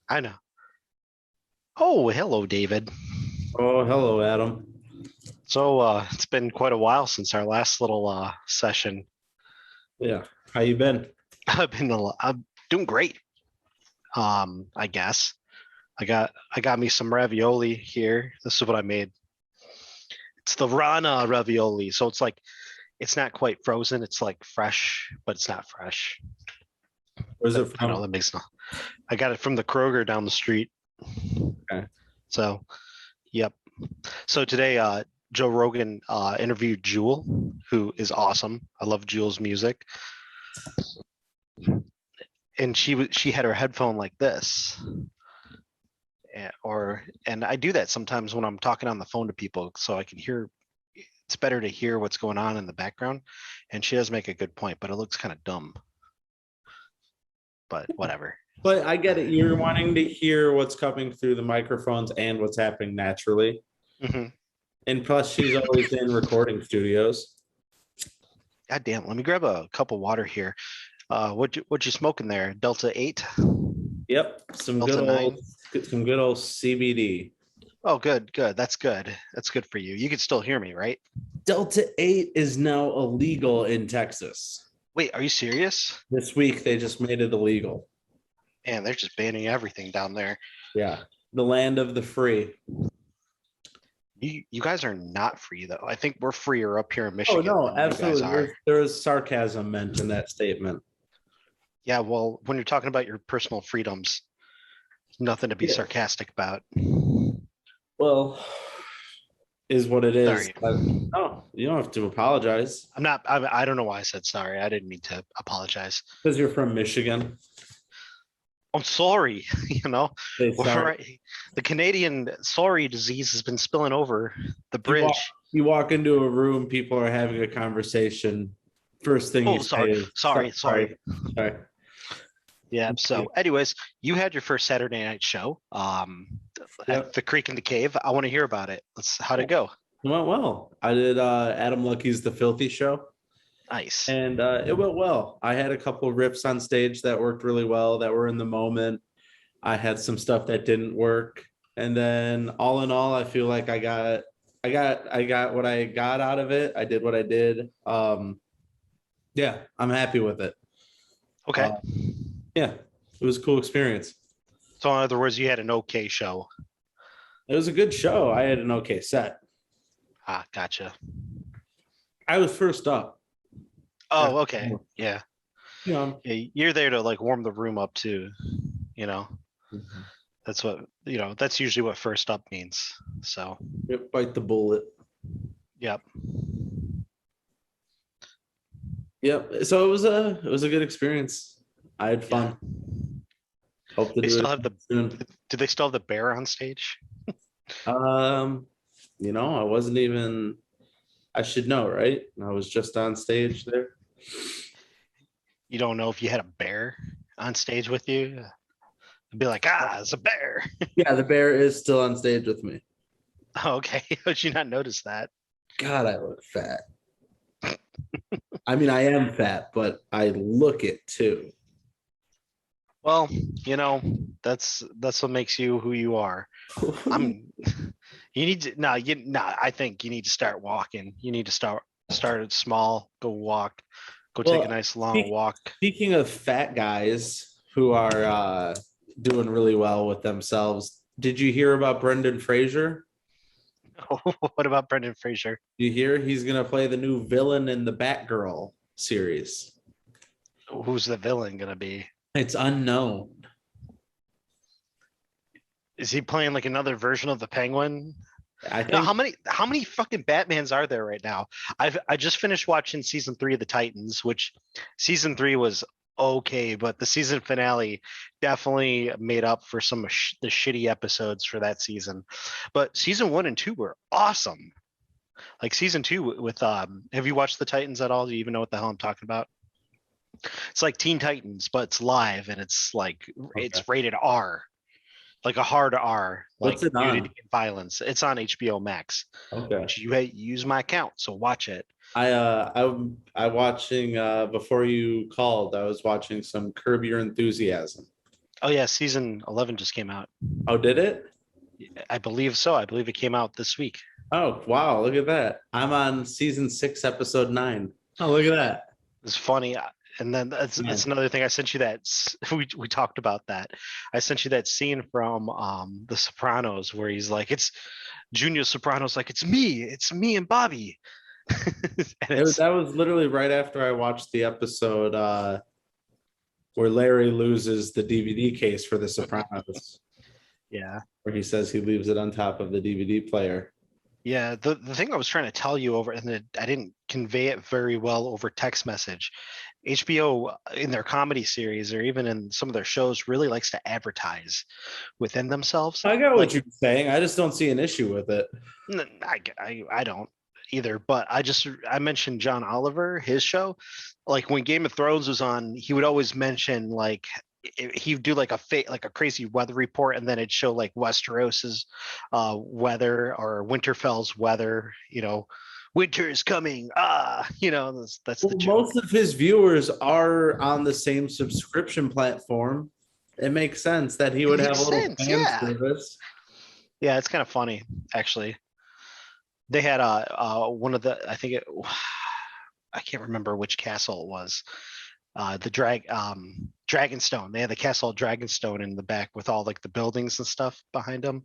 I know. Oh, hello, David. Oh, hello, Adam. So it's been quite a while since our last little session. Yeah, how you been? I'm doing great. I guess I got me some ravioli here. This is what I made. It's the Rana ravioli. So it's not quite frozen. It's like fresh, but it's not fresh. Where's it I know from? that makes no. I got it from the Kroger down the street. Okay. So, yep. So today, Joe Rogan interviewed Jewel, who is awesome. I love Jewel's music, and she had her headphone like this, and I do that sometimes when I'm talking on the phone to people, so I can hear. It's better to hear what's going on in the background, and she does make a good point, but it looks kind of dumb. But whatever. But I get Uh, it. You're wanting to hear what's coming through the microphones and what's happening naturally. mhm. And plus, she's always in recording studios. God damn, let me grab a cup of water here. What you smoking there? Delta 8, Yep, some good Delta 9. old, some good old CBD. Oh, good, good. That's good. That's good for you. You can still hear me, right? Delta 8 is now illegal in Texas. Wait, are you serious? This week, they just made it illegal. Man, they're just banning everything down there. Yeah, the land of the free. You guys are not free though. I think we're freer up here in Oh, Michigan no, than you guys absolutely. are. There's sarcasm meant in that statement. Yeah, well, when you're talking about your personal freedoms, nothing to be Yeah. sarcastic about. Well, is what it is. Sorry. No, you don't have to apologize I'm not I don't know why I said sorry. I didn't mean to apologize. because you're from Michigan. I'm sorry, you know. Say We're sorry. right. The Canadian sorry disease has been spilling over the You walk, bridge. you walk into a room, people are having a conversation. First thing you Oh, say sorry, is sorry, sorry. sorry, sorry. Yeah. So, anyways, you had your first Saturday night show at Yep. the Creek in the Cave. I want to hear about it. How'd it go? It went well. I did Adam Lucky's The Filthy Show, Nice. and it went well. I had a couple of riffs on stage that worked really well, that were in the moment. I had some stuff that didn't work. And then all in all, I feel like I got what I got out of it. I did what I did. Yeah, I'm happy with it. Okay. Uh, yeah, it was a cool experience. So, in other words, you had an okay show. It was a good show. I had an okay set. Ah, gotcha. I was first up. Oh, After, okay. Yeah. you know, Yeah. You're there to like warm the room up too. You know, that's that's usually what first up means. So, bite the bullet. yep. Yep. So it was a good experience. I had Yeah. fun. Hope to They do it still have the, again soon. do they still have the bear on stage? Um, I wasn't even. I should know, right? I was just on stage there. You don't know if you had a bear on stage with you? I'd be like, it's a bear. Yeah, the bear is still on stage with me. Okay. How did you not notice that? God, I look fat. I mean, I am fat, but I look it too. Well, you know, that's what makes you who you are. I'm you need to I think you need to start walking. You need to start it small, go walk, go take a Well, nice long walk. speaking of fat guys who are doing really well with themselves, did you hear about Brendan Fraser? What about Brendan Fraser? You hear he's gonna play the new villain in the Batgirl series? Who's the villain gonna be? It's unknown. Is he playing like another version of the Penguin? I No, think how many fucking Batmans are there right now? I just finished watching season 3 of the Titans, which season 3 was okay, but the season finale definitely made up for some of the shitty episodes for that season. But season 1 and 2 were awesome. Like season 2 with have you watched the Titans at all? Do you even know what the hell I'm talking about? It's like Teen Titans, but it's live and it's like okay. it's rated R, like a hard R, What's like it nudity on? and violence. It's on HBO Max, Okay. which you use my account, so watch it. I watching before you called, I was watching some Curb Your Enthusiasm. Oh yeah, season 11 just came out. Oh, did it? I believe so. I believe it came out this week. Oh, wow. Look at that. I'm on season 6, episode 9. Oh, look at that. It's funny. And then Man. that's another thing. I sent you that we talked about that. I sent you that scene from The Sopranos where he's like, it's Junior Soprano's like, it's me and Bobby. And That was literally right after I watched the episode where Larry loses the DVD case for The Sopranos, yeah. where he says he leaves it on top of the DVD player. Yeah, the thing I was trying to tell you over, and I didn't convey it very well over text message. HBO in their comedy series or even in some of their shows really likes to advertise within themselves. I got what Like, you're saying. I just don't see an issue with it. I don't either, but I mentioned John Oliver, his show. Like when Game of Thrones was on, he would always mention like he'd do like a crazy weather report, and then it'd show like Westeros's weather or Winterfell's weather. Winter is coming. That's the joke. Most of his viewers are on the same subscription platform. It makes sense that he would It have makes a little sense, fan yeah. service. Yeah, it's kind of funny actually. They had one of the I can't remember which castle it was. The Dragonstone. They had the castle of Dragonstone in the back with all like the buildings and stuff behind him.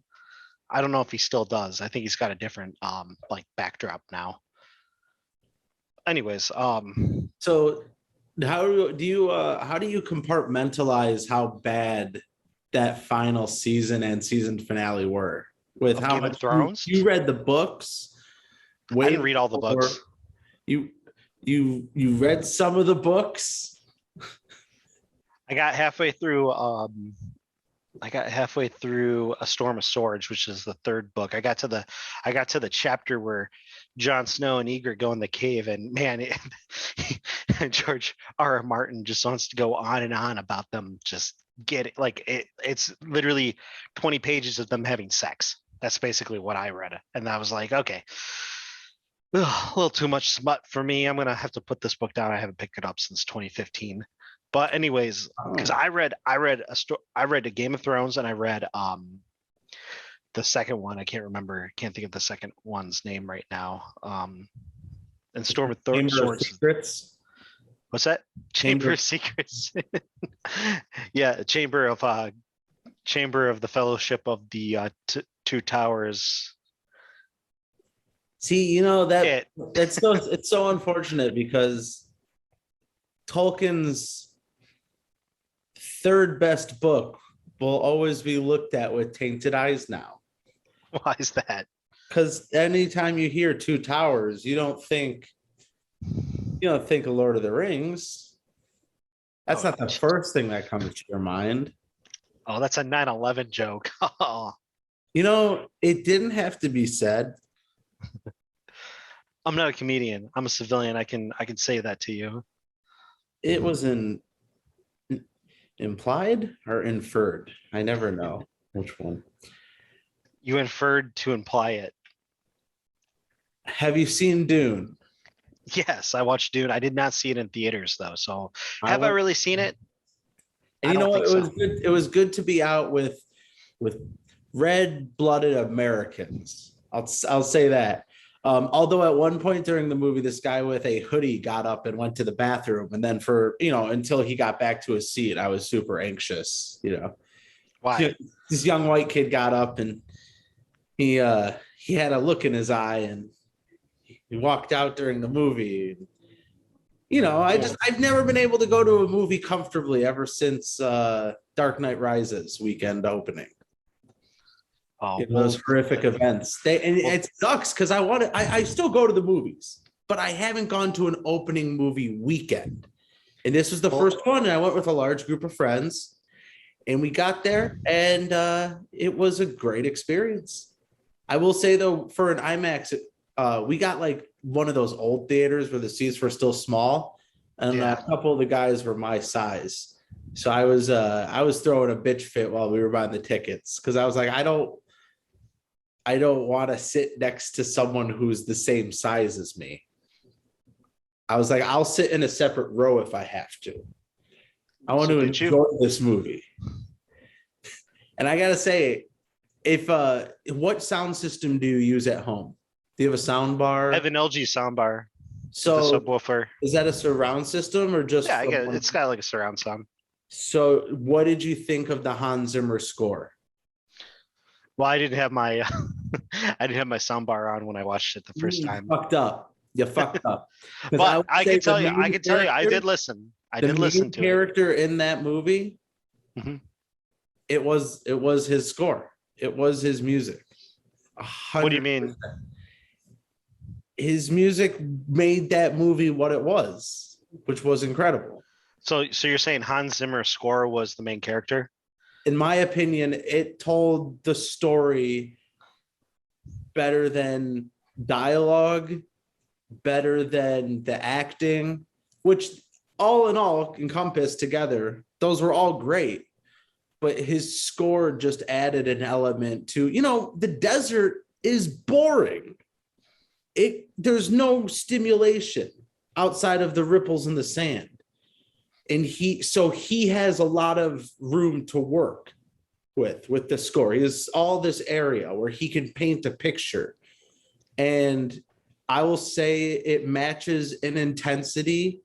I don't know if he still does. I think he's got a different like backdrop now. Anyways, So how do you compartmentalize how bad that final season and season finale were? With of how Game of much Thrones, you read the books? I didn't read all the books. You read some of the books. I got halfway through. I got halfway through A Storm of Swords, which is the third book. I got to the chapter where Jon Snow and Ygritte go in the cave, and man, George R.R. Martin just wants to go on and on about them. Just get it, like it's literally 20 pages of them having sex. That's basically what I read, and I was like, okay, a little too much smut for me. I'm gonna have to put this book down. I haven't picked it up since 2015. But anyways, because I read a Game of Thrones, and I read the second one. I can't think of the second one's name right now. And Storm of Swords. Secrets. What's that? Chamber of Secrets. Yeah, Chamber of the Fellowship of the Two Towers. See, it's so unfortunate because Tolkien's third best book will always be looked at with tainted eyes now. Why is that? Because anytime you hear Two Towers, you don't think of Lord of the Rings. That's not the first thing that comes to your mind. Oh, that's a 9/11 joke. It didn't have to be said. I'm not a comedian. I'm a civilian. I can say that to you. It was implied or inferred. I never know which one. You inferred to imply it. Have you seen Dune? Yes, I watched Dune. I did not see it in theaters though. So have I really seen it? And you know what? It was good. It was good to be out with red-blooded Americans. I'll say that. Although at one point during the movie, this guy with a hoodie got up and went to the bathroom, and then until he got back to his seat, I was super anxious. Why? This young white kid got up and he had a look in his eye, and he walked out during the movie. I've never been able to go to a movie comfortably ever since Dark Knight Rises weekend opening. Oh, Those horrific events. It sucks because I still go to the movies, but I haven't gone to an opening movie weekend. And this was the first one, and I went with a large group of friends, and we got there, and it was a great experience. I will say though, for an IMAX, we got like one of those old theaters where the seats were still small, and a couple of the guys were my size. So I was throwing a bitch fit while we were buying the tickets because I was like, I don't want to sit next to someone who's the same size as me. I was like, I'll sit in a separate row if I have to. I want to enjoy this movie. And I gotta say, if what sound system do you use at home? Do you have a sound I have bar? an LG soundbar with a So subwoofer. is that a surround system or just Yeah, I from get it. one? It's got like a surround sound. So what did you think of the Hans Zimmer score? Well, I didn't have my I didn't have my soundbar on when I watched it the first You time. fucked up. You fucked up. Because I But would say I can tell you, I did listen. I the did main listen to it. character in that movie, Mhm. it was his score. It was his music. What do you 100%. mean? His music made that movie what it was, which was incredible. So you're saying Hans Zimmer's score was the main character? In my opinion, it told the story better than dialogue, better than the acting, which all in all encompassed together, those were all great. But his score just added an element to, the desert is boring. There's no stimulation outside of the ripples in the sand. And he has a lot of room to work with the score. He has all this area where he can paint a picture. And I will say it matches in intensity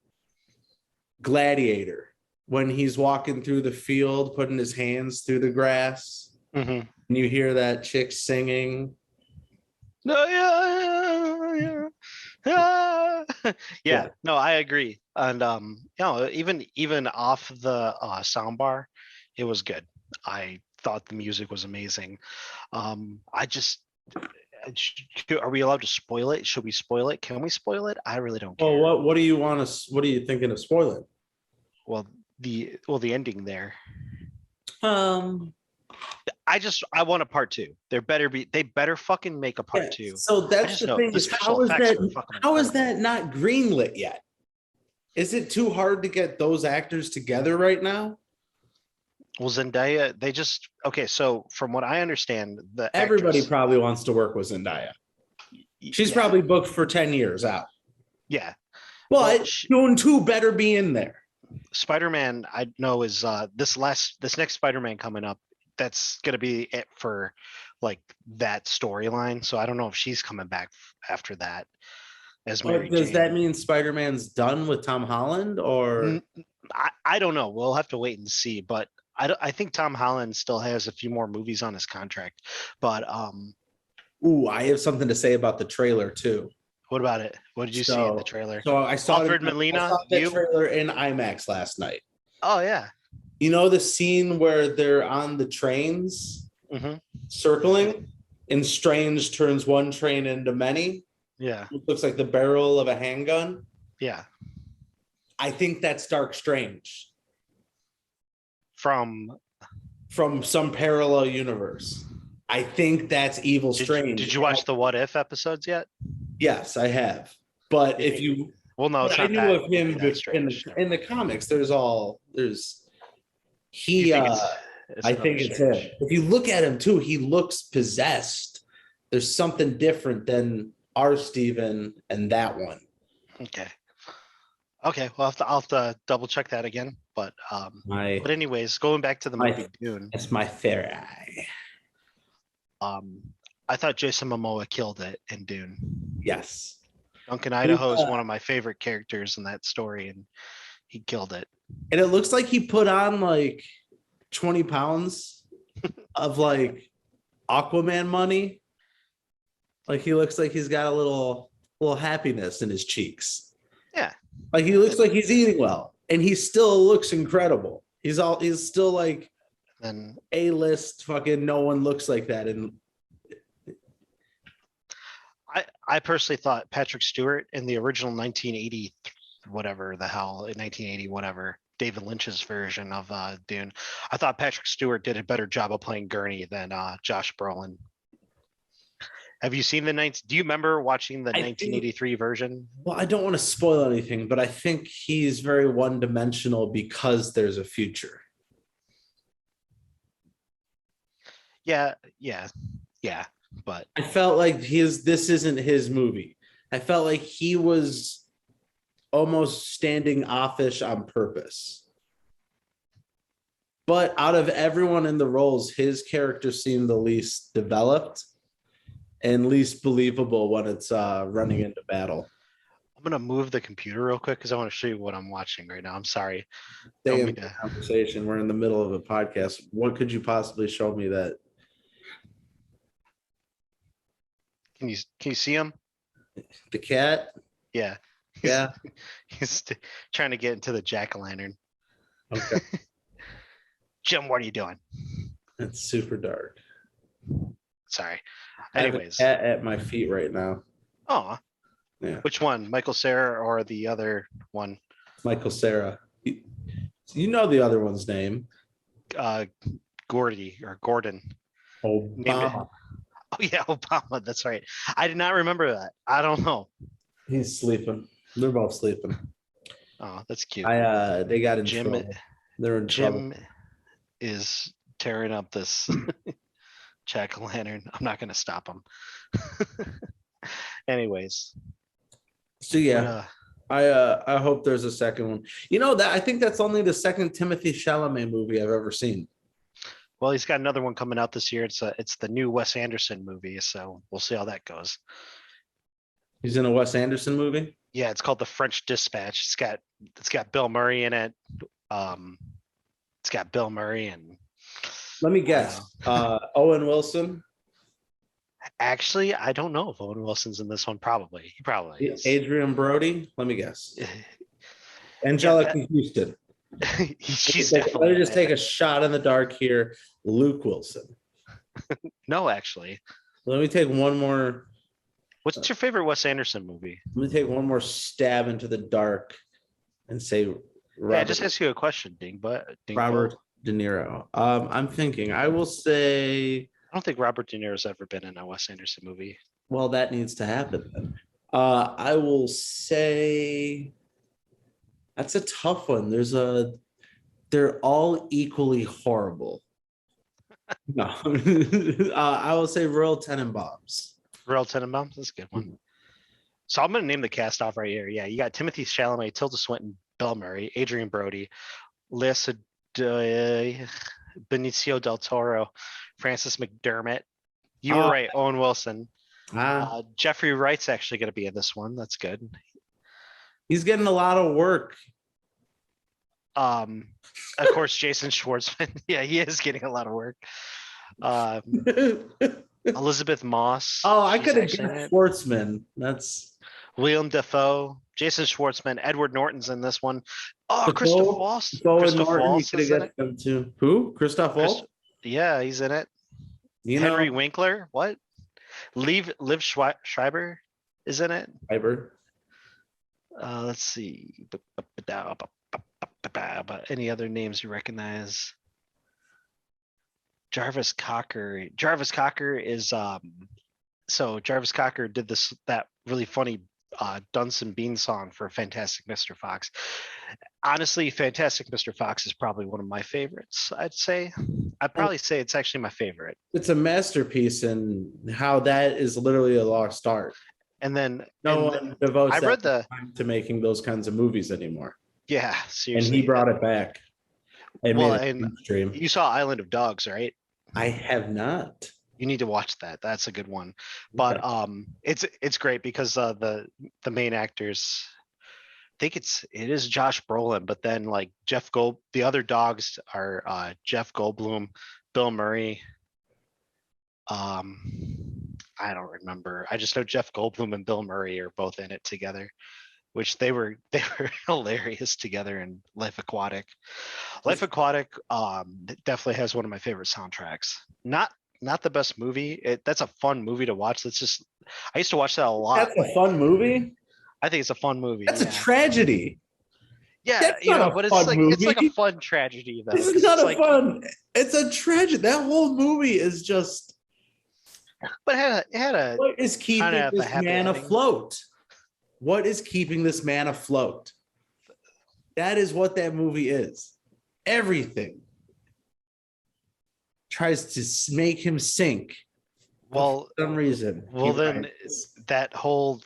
Gladiator when he's walking through the field, putting his hands through the grass. Mm-hmm. And you hear that chick singing. No, yeah. Yeah, no, I agree. And even off the soundbar, it was good. I thought the music was amazing. I just are we allowed to spoil it? Should we spoil it? Can we spoil it? I really don't care. Well, what do you want to? What are you thinking of spoiling? Well, the ending there. Um, I want a part two. They better fucking make a part two. So that's the thing. How is that not greenlit yet? Is it too hard to get those actors together right now? Well, Zendaya, they just okay. So from what I understand, everybody probably wants to work with Zendaya. She's probably booked for 10 years out. Yeah, but Dune 2 better be in there. Spider-Man, I know is this next Spider-Man coming up. That's gonna be it for like that storyline. So I don't know if she's coming back after that as Mary Jane. Does that mean Spider-Man's done with Tom Holland, or I don't know. We'll have to wait and see. But I think Tom Holland still has a few more movies on his contract. But I have something to say about the trailer too. What about it? What did you see in the trailer? So I saw Alfred Molina. I saw the trailer in IMAX last night. Oh yeah. You know the scene where they're on the trains circling, and Strange turns one train into many? Yeah. It looks like the barrel of a handgun. Yeah. I think that's Dark Strange. From some parallel universe. I think that's Evil Strange. Did you watch the What If episodes yet? Yes, I have. But if you no, it's I not knew that, of him in the comics. I think it's him. If you look at him too, he looks possessed. There's something different than our Steven and that one. Okay. Well, I'll have to double check that again. But anyways, going back to the movie Dune. It's my fair eye. I thought Jason Momoa killed it in Dune. Yes. Duncan Idaho is one of my favorite characters in that story, and he killed it. And it looks like he put on like 20 pounds of like Aquaman money. Like he looks like he's got a little happiness in his cheeks. Yeah. Like he looks like he's eating well, and he still looks incredible. He's still like an A-list fucking no one looks like that. And I personally thought Patrick Stewart in the original 1980 whatever the hell, in 1980 whatever, David Lynch's version of Dune, I thought Patrick Stewart did a better job of playing Gurney than Josh Brolin. Have you seen do you remember watching the 1983 version? Well, I don't want to spoil anything, but I think he's very one-dimensional because there's a future. Yeah. But I felt like this isn't his movie. I felt like he was almost standing offish on purpose. But out of everyone in the roles, his character seemed the least developed and least believable when it's running into battle. I'm gonna move the computer real quick because I want to show you what I'm watching right now. I'm sorry. Stay Don't in mean the to. conversation. We're in the middle of a podcast. What could you possibly show me that Can you see him? the cat? Yeah. Yeah. He's trying to get into the jack-o'-lantern. Okay. Jim, what are you doing? It's super dark. Sorry. I have a Anyways. cat at my feet right now. Oh. Yeah. Which one? Michael Cera or the other one? Michael Cera. You know the other one's name. Gordy or Gordon. Obama. Oh yeah, Obama. That's right. I did not remember that. I don't know. He's sleeping. They're both sleeping. Oh, that's cute. They got in Jim. trouble. They're in Jim trouble. is tearing up this jack-o'-lantern. I'm not gonna stop him. Anyways. So yeah. I hope there's a second one. You know that I think that's only the second Timothy Chalamet movie I've ever seen. Well, he's got another one coming out this year. It's the new Wes Anderson movie, so we'll see how that goes. He's in a Wes Anderson movie? Yeah, it's called The French Dispatch. It's got Bill Murray in it. It's got Bill Murray and let me guess. Owen Wilson. Actually, I don't know if Owen Wilson's in this one. Probably. He probably is. Adrian Brody. Let me guess. Angelica Houston. She's let definitely. me just take a shot in the dark here. Luke Wilson. No, actually. Let me take one more. What's your favorite Wes Anderson movie? Let me take one more stab into the dark and say Robert, yeah, just ask you a question, Robert De Niro. I'm thinking. I will say. I don't think Robert De Niro's ever been in a Wes Anderson movie. Well, that needs to happen then. I will say that's a tough one. They're all equally horrible. No, I will say Royal Tenenbaums. Royal Tenenbaums, that's a good one. Mm-hmm. So I'm going to name the cast off right here. Yeah, you got Timothy Chalamet, Tilda Swinton, Bill Murray, Adrian Brody, Lisa Benicio del Toro, Francis McDermott. You were right, Owen Wilson. Jeffrey Wright's actually going to be in this one. That's good. He's getting a lot of work. Of course, Jason Schwartzman. Yeah, he is getting a lot of work. Elizabeth Moss. Oh, I could have guessed Schwartzman. That's William Dafoe, Jason Schwartzman, Edward Norton's in this one. Oh, Christoph Waltz. Christoph Waltz is in it. Them too. Who? Christoph Waltz? Yeah, he's in it. Henry Winkler. What? Liv Schreiber is in it. Schreiber. Let's see. Any other names you recognize? Jarvis Cocker. Jarvis Cocker is so Jarvis Cocker did that really funny Duns and Beans song for Fantastic Mr. Fox. Honestly, Fantastic Mr. Fox is probably one of my favorites, I'd say. I'd probably say it's actually my favorite. It's a masterpiece in how that is literally a lost art. And then no one devotes time to making those kinds of movies anymore. Yeah, seriously. And he brought it back. And you saw Island of Dogs, right? I have not. You need to watch that. That's a good one. But it's great because the main actors, I think it is Josh Brolin, but then like the other dogs are Jeff Goldblum, Bill Murray. I don't remember. I just know Jeff Goldblum and Bill Murray are both in it together, which they were hilarious together in Life Aquatic. Life Aquatic definitely has one of my favorite soundtracks. Not the best movie. That's a fun movie to watch. I used to watch that a lot. That's a fun movie? I think it's a fun movie. That's a tragedy. Yeah, but it's like a fun tragedy though. This is not fun. It's a tragedy. That whole movie is just. But it had a. What is keeping this man afloat? What is keeping this man afloat? That is what that movie is. Everything tries to make him sink. Well, for some reason. Well, then that whole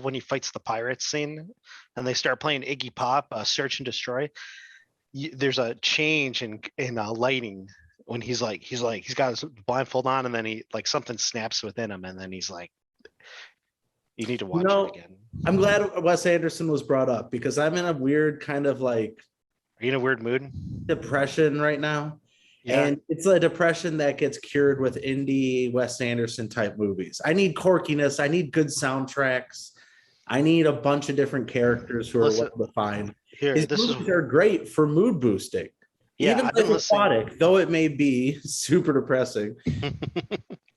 when he fights the pirates scene, and they start playing Iggy Pop, Search and Destroy. there's a change in lighting when he's got his blindfold on, and then he like something snaps within him, and then he's like, you need to watch it again. I'm glad Wes Anderson was brought up because I'm in a weird kind of like, are you in a weird mood? Depression right now. Yeah. And it's a depression that gets cured with indie Wes Anderson type movies. I need quirkiness. I need good soundtracks. I need a bunch of different characters who are well defined. His movies are great for mood boosting. Yeah, even like aquatic, though it may be super depressing.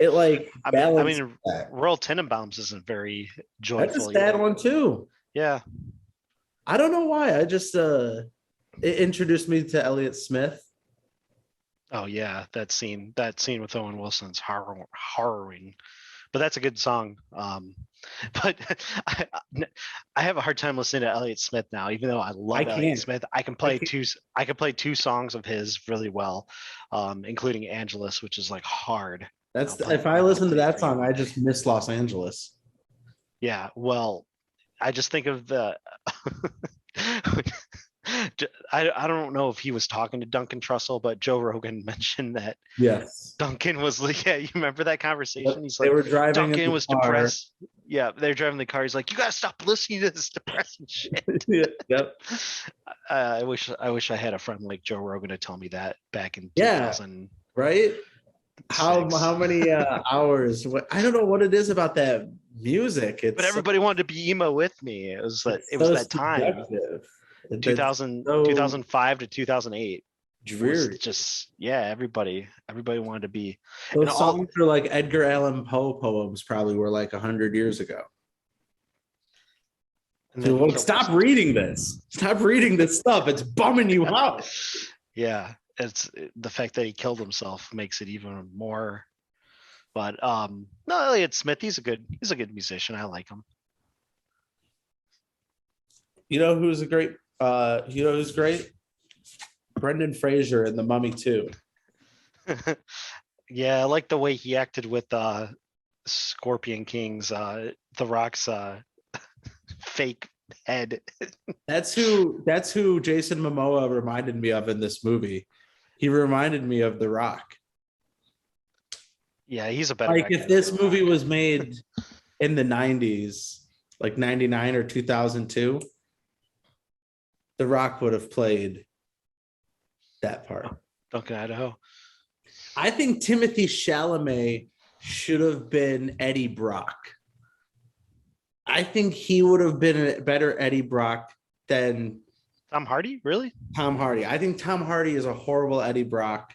It like balances. I mean, Royal Tenenbaums isn't very joyful. That's a sad one too. Yeah. I don't know why. I just it introduced me to Elliott Smith. Oh yeah, that scene with Owen Wilson's harrowing, but that's a good song. But I have a hard time listening to Elliott Smith now, even though I love Elliott Smith. I can play two songs of his really well, including Angelus, which is like hard. That's if I listen to that song, I just miss Los Angeles. Yeah, well, I just think of the I don't know if he was talking to Duncan Trussell, but Joe Rogan mentioned that. Yes. Duncan was like, yeah, you remember that conversation? He's like, they were driving. Duncan was depressed. Yeah, they're driving the car. He's like, you gotta stop listening to this depressing shit. Yep. I wish I had a friend like Joe Rogan to tell me that back in 2000. Right? How many hours? I don't know what it is about that music. But everybody wanted to be emo with me. It was that time. 2005 to 2008. Dreary. Just everybody wanted to be. Those songs are like Edgar Allan Poe poems probably were like 100 years ago. So, stop reading this. Stop reading this stuff. It's bumming you out. Yeah, it's the fact that he killed himself makes it even more. But no, Elliott Smith, he's a good musician. I like him. You know who's great? Who's great? Brendan Fraser in The Mummy 2. Yeah, I like the way he acted with Scorpion King's The Rock's fake head. That's who Jason Momoa reminded me of in this movie. He reminded me of The Rock. Yeah, he's a better. Like if this movie was made in the 90s, like 99 or 2002, The Rock would have played that part. Duncan, Idaho. I think Timothée Chalamet should have been Eddie Brock. I think he would have been a better Eddie Brock than Tom Hardy. Really? Tom Hardy. I think Tom Hardy is a horrible Eddie Brock.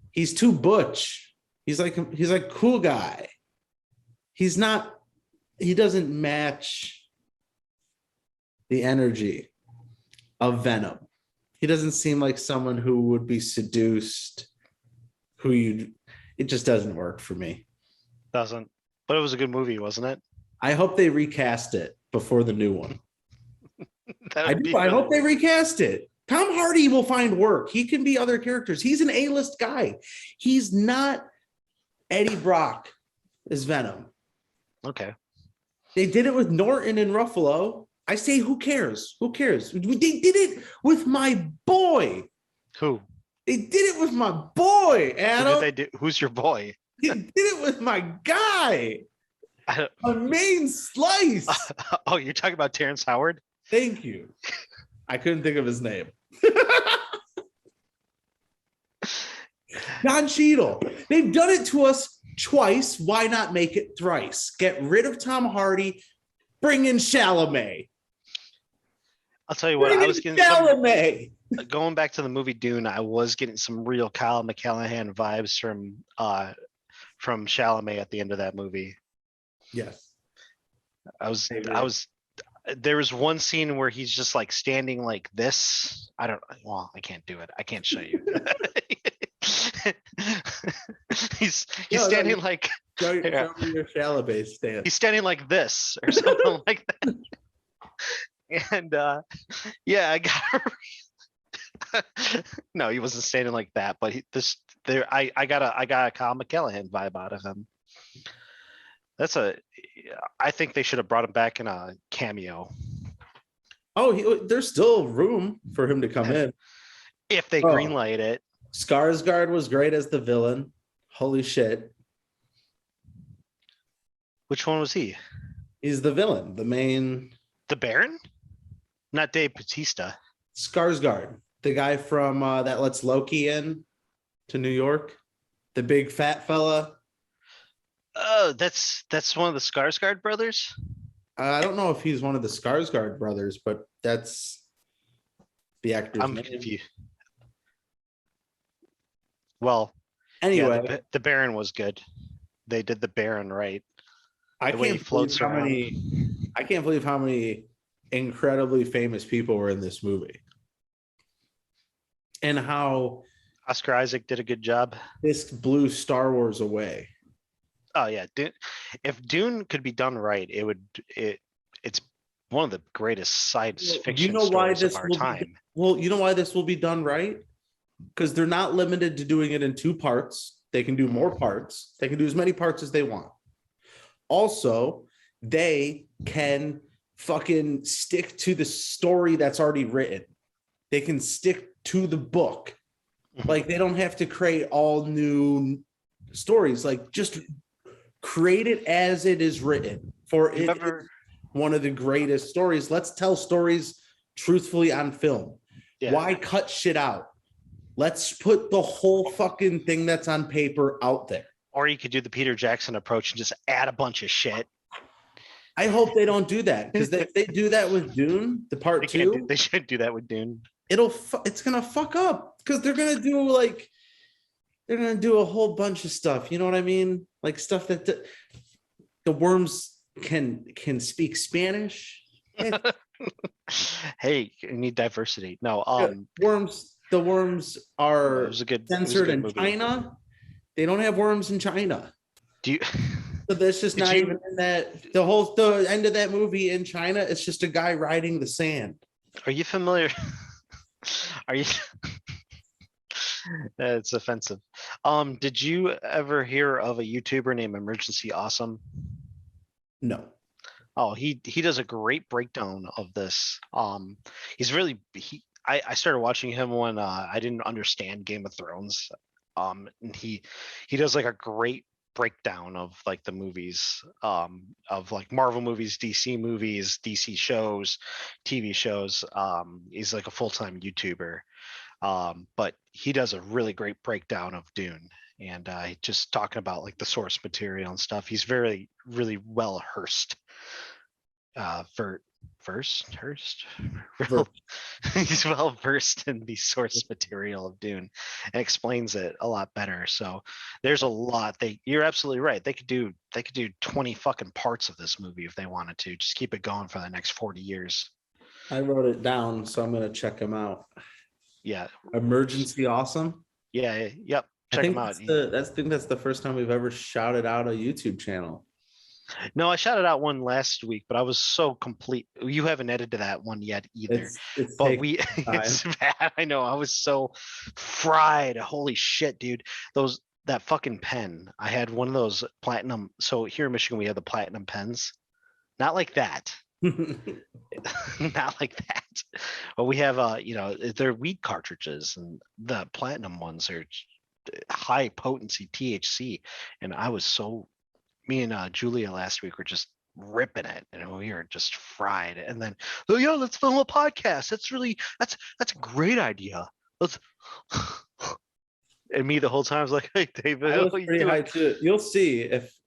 He's too butch. He's like cool guy. He doesn't match the energy of Venom. He doesn't seem like someone who would be seduced, it just doesn't work for me. Doesn't. But it was a good movie, wasn't it? I hope they recast it before the new one. I hope they recast it. Tom Hardy will find work. He can be other characters. He's an A-list guy. He's not Eddie Brock as Venom. Okay. They did it with Norton and Ruffalo. I say, who cares? Who cares? They did it with my boy. Who? They did it with my boy, Adam. Who's your boy? They did it with my guy. A main slice. Oh, you're talking about Terrence Howard? Thank you. I couldn't think of his name. Don Cheadle. They've done it to us twice. Why not make it thrice? Get rid of Tom Hardy. Bring in Chalamet. I'll tell you what. I was getting Chalamet. Going back to the movie Dune, I was getting some real Kyle McCallaghan vibes from Chalamet at the end of that movie. Yes. There was one scene where he's just like standing like this. I can't do it. I can't show you. he's standing like. Show me your Chalamet stand. He's standing like this or something like that. And I got. No, he wasn't standing like that, but I got a Kyle McCallaghan vibe out of him. I think they should have brought him back in a cameo. There's still room for him to come in. If they greenlight it. Skarsgård was great as the villain. Holy shit. Which one was he? He's the villain, the main. The Baron? Not Dave Bautista. Skarsgård, the guy from that lets Loki in to New York, the big fat fella. Oh, that's one of the Skarsgård brothers. I don't know if he's one of the Skarsgård brothers, but that's the actor's I'm name. confused. Well, anyway, yeah, the Baron was good. They did the Baron right. I can't believe how many incredibly famous people were in this movie, and how Oscar Isaac did a good job. This blew Star Wars away. Oh yeah, if Dune could be done right, it's one of the greatest science fiction stories of our time. You know why this will be done right? Because they're not limited to doing it in 2 parts. They can do more parts. They can do as many parts as they want. Also, they can fucking stick to the story that's already written. They can stick to the book. Like, they don't have to create all new stories. Like, just create it as it is written. For it is one of the greatest stories. Let's tell stories truthfully on film. Yeah. Why cut shit out? Let's put the whole fucking thing that's on paper out there. Or you could do the Peter Jackson approach and just add a bunch of shit. I hope they don't do that, because if they do that with Dune, the part 2, they should do that with Dune. It's gonna fuck up, because they're gonna do a whole bunch of stuff. You know what I mean? Like stuff that the worms can speak Spanish. Hey, you need diversity. No, the worms are censored in movie. China. They don't have worms in China. Do you? So that's just not even in that. The end of that movie in China, it's just a guy riding the sand. Are you familiar? Are you? It's offensive. Did you ever hear of a YouTuber named Emergency Awesome? No. Oh, he does a great breakdown of this. I started watching him when I didn't understand Game of Thrones. And he does like a great breakdown of like the movies, of like Marvel movies, DC movies, DC shows, TV shows. He's like a full-time YouTuber. But he does a really great breakdown of Dune, and just talking about like the source material and stuff. He's really well he's well versed in the source material of Dune and explains it a lot better. So there's a lot. You're absolutely right. They could do 20 fucking parts of this movie if they wanted to. Just keep it going for the next 40 years. I wrote it down, so I'm gonna check him out. Yeah. Emergency Awesome. Yeah. Yep. Check him out. I think that's the first time we've ever shouted out a YouTube channel. No, I shouted out one last week, but I was so complete. You haven't edited that one yet either. It's bad. I know. I was so fried. Holy shit, dude. That fucking pen. I had one of those platinum. So here in Michigan, we have the platinum pens. Not like that. Not like that. But we have they're weed cartridges, and the platinum ones are high potency THC. And me and Julia last week were just ripping it, and we were just fried. And then, let's film a podcast. That's a great idea. Let's. And me the whole time I was like, "Hey, David, I was pretty high too. You'll see if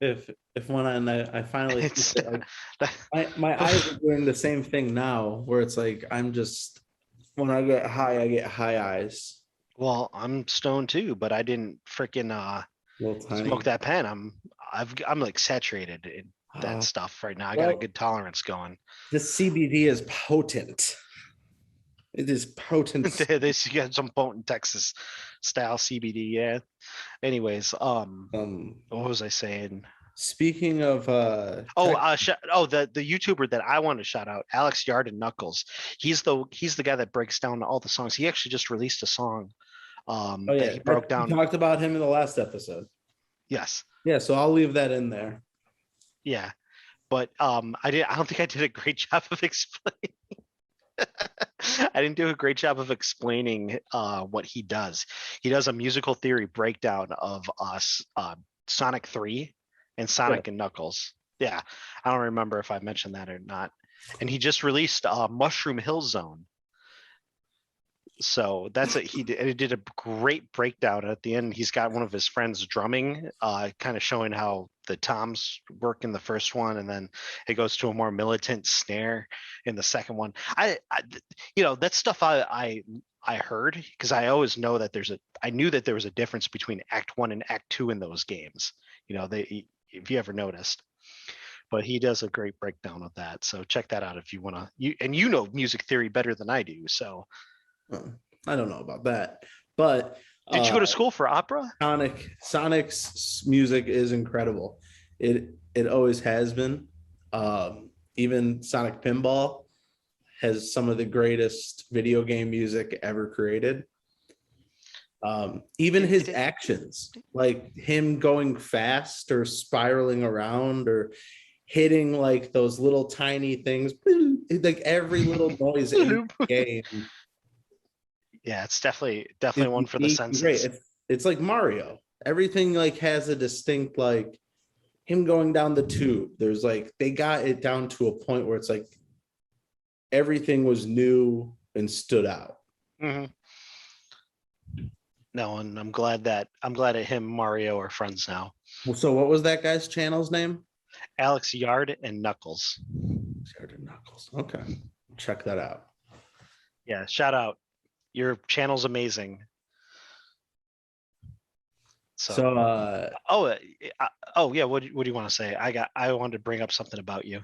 when I finally my eyes are doing the same thing now, where it's like when I get high eyes. Well, I'm stoned too, but I didn't freaking smoke that pen. I'm like saturated in that stuff right now. I got a good tolerance going. The CBD is potent. It is potent. They got some potent Texas style CBD. Yeah. Anyways, what was I saying? Speaking of the YouTuber that I want to shout out, Alex Yard and Knuckles. He's the guy that breaks down all the songs. He actually just released a song that he broke down. We talked about him in the last episode. Yes. Yeah, so I'll leave that in there. Yeah. But I don't think I did a great job of explaining. I didn't do a great job of explaining what he does. He does a musical theory breakdown of us Sonic 3 and Sonic and Knuckles. Yeah, I don't remember if I mentioned that or not. And he just released Mushroom Hill Zone. So that's it. He did a great breakdown at the end. He's got one of his friends drumming, kind of showing how the toms work in the first one, and then it goes to a more militant snare in the second one. That's stuff I heard, because I always know that I knew that there was a difference between Act 1 and Act 2 in those games. If you ever noticed. But he does a great breakdown of that. So check that out if you want to. You know music theory better than I do. So I don't know about that, but did you go to school for opera? Sonic's music is incredible. It always has been. Even Sonic Pinball has some of the greatest video game music ever created. Even his actions, like him going fast or spiraling around or hitting like those little tiny things, like every little noise in the game. Yeah, it's definitely one for the senses. Great. It's like Mario. Everything like has a distinct, like him going down the tube. There's like they got it down to a point where it's like everything was new and stood out. Mm-hmm. No, and I'm glad that him and Mario are friends now. So what was that guy's channel's name? Alex Yard and Knuckles. Yard and Knuckles. Okay, check that out. Yeah, shout out. Your channel's amazing. So yeah. What do you want to say? I wanted to bring up something about you.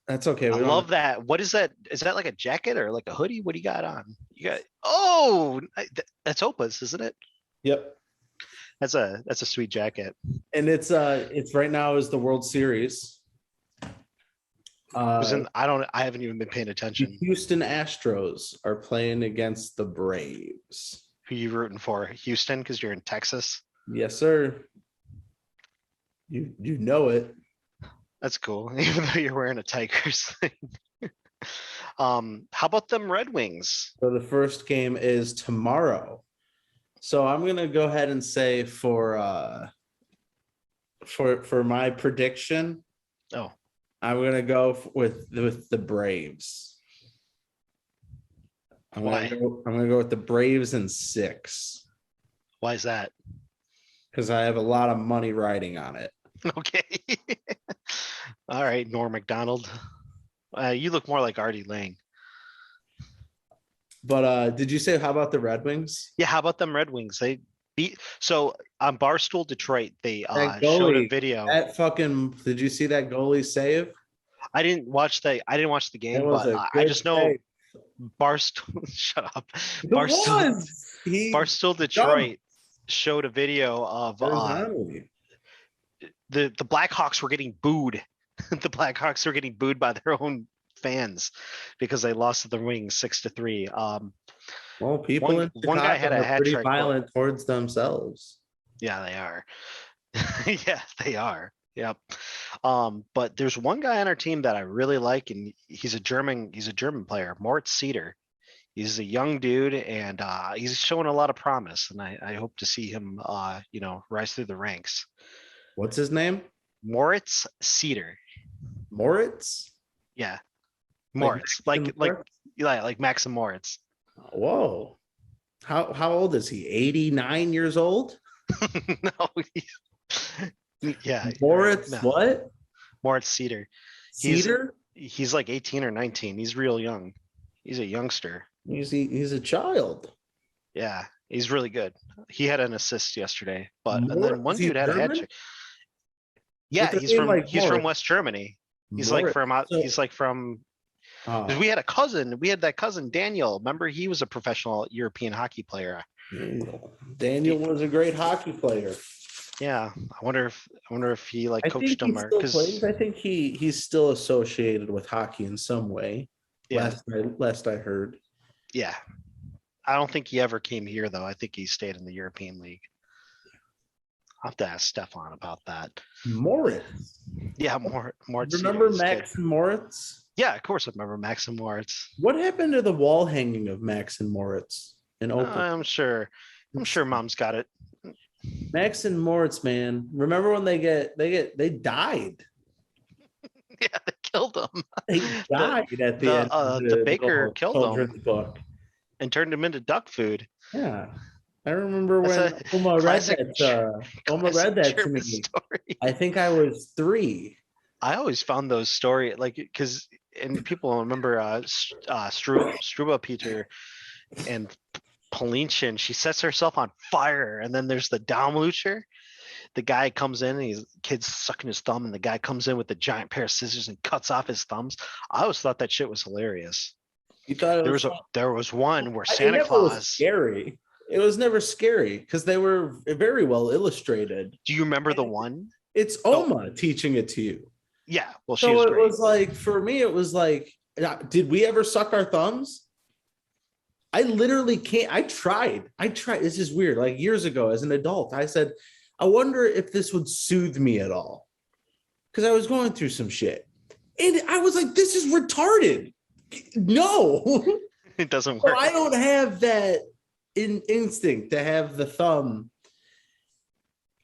That's okay. I love that. What is that? Is that like a jacket or like a hoodie? What do you got on? That's Opa's, isn't it? Yep. That's a sweet jacket. And it's right now is the World Series. I haven't even been paying attention. The Houston Astros are playing against the Braves. Who you rooting for? Houston, because you're in Texas? Yes, sir. You know it. That's cool, even though you're wearing a Tigers thing. How about them Red Wings? So the first game is tomorrow. So I'm gonna go ahead and say for my prediction. Oh, I'm gonna go with the Braves. I'm gonna go with the Braves in 6. Why is that? Because I have a lot of money riding on it. Okay. All right, Norm Macdonald. You look more like Artie Lang. But did you say how about the Red Wings? Yeah, how about them Red Wings? They beat on Barstool Detroit. They showed a video. Did you see that goalie save? I didn't watch the game, but I just know save. Barstool. Shut up. Barstool Detroit showed a video of the Blackhawks were getting booed. The Blackhawks were getting booed by their own fans because they lost to the Wings 6-3. Well, people in Chicago one guy had a hat pretty trick violent towards themselves. Yeah, they are. Yeah, they are. Yep. But there's one guy on our team that I really like, and he's a German player, Moritz Cedar. He's a young dude, and he's showing a lot of promise, and I hope to see him rise through the ranks. What's his name? Moritz Cedar. Moritz? Yeah. Moritz. Like Maxim Moritz. Whoa. How old is he? 89 years old? No. Yeah. Moritz, no. What? Moritz Cedar. Cedar? He's like 18 or 19. He's real young. He's a youngster. He's a child. Yeah. He's really good. He had an assist yesterday, and then one dude had a hat trick. Yeah, he's from West Germany. He's like from we had a cousin. We had that cousin Daniel. Remember, he was a professional European hockey player. Daniel was a great hockey player. Yeah, I wonder if he coached him or because I think he's still associated with hockey in some way. Yeah, last I heard. Yeah, I don't think he ever came here though. I think he stayed in the European League. I'll have to ask Stefan about that. Moritz. Yeah, Moritz. Remember Max Moritz? Yeah, of course I remember Max and Moritz. What happened to the wall hanging of Max and Moritz in Opal? I'm sure mom's got it. Max and Moritz, man. Remember when they died? Yeah, they killed him. They The died at the end of the the baker little killed them children's book. and turned him into duck food. Yeah. I remember That's when a Uma read classic that. Uma classic read that to German me. story. I think I was 3. I always found those story like because and people remember Struba Peter and Polinshin. She sets herself on fire, and then there's the Daumlucher. The guy comes in and he's kid's sucking his thumb, and the guy comes in with a giant pair of scissors and cuts off his thumbs. I always thought that shit was hilarious. You thought it was There was one where it Santa never was Claus. scary. It was never scary because they were very well illustrated. Do you remember the one? It's Oma teaching it to you. Yeah, well, she So was it great. was like, for me, it was like, did we ever suck our thumbs? I literally can't. I tried. This is weird. Like years ago as an adult, I said, I wonder if this would soothe me at all. Because I was going through some shit. And I was like, this is retarded. No. It doesn't So work. I don't have that instinct to have the thumb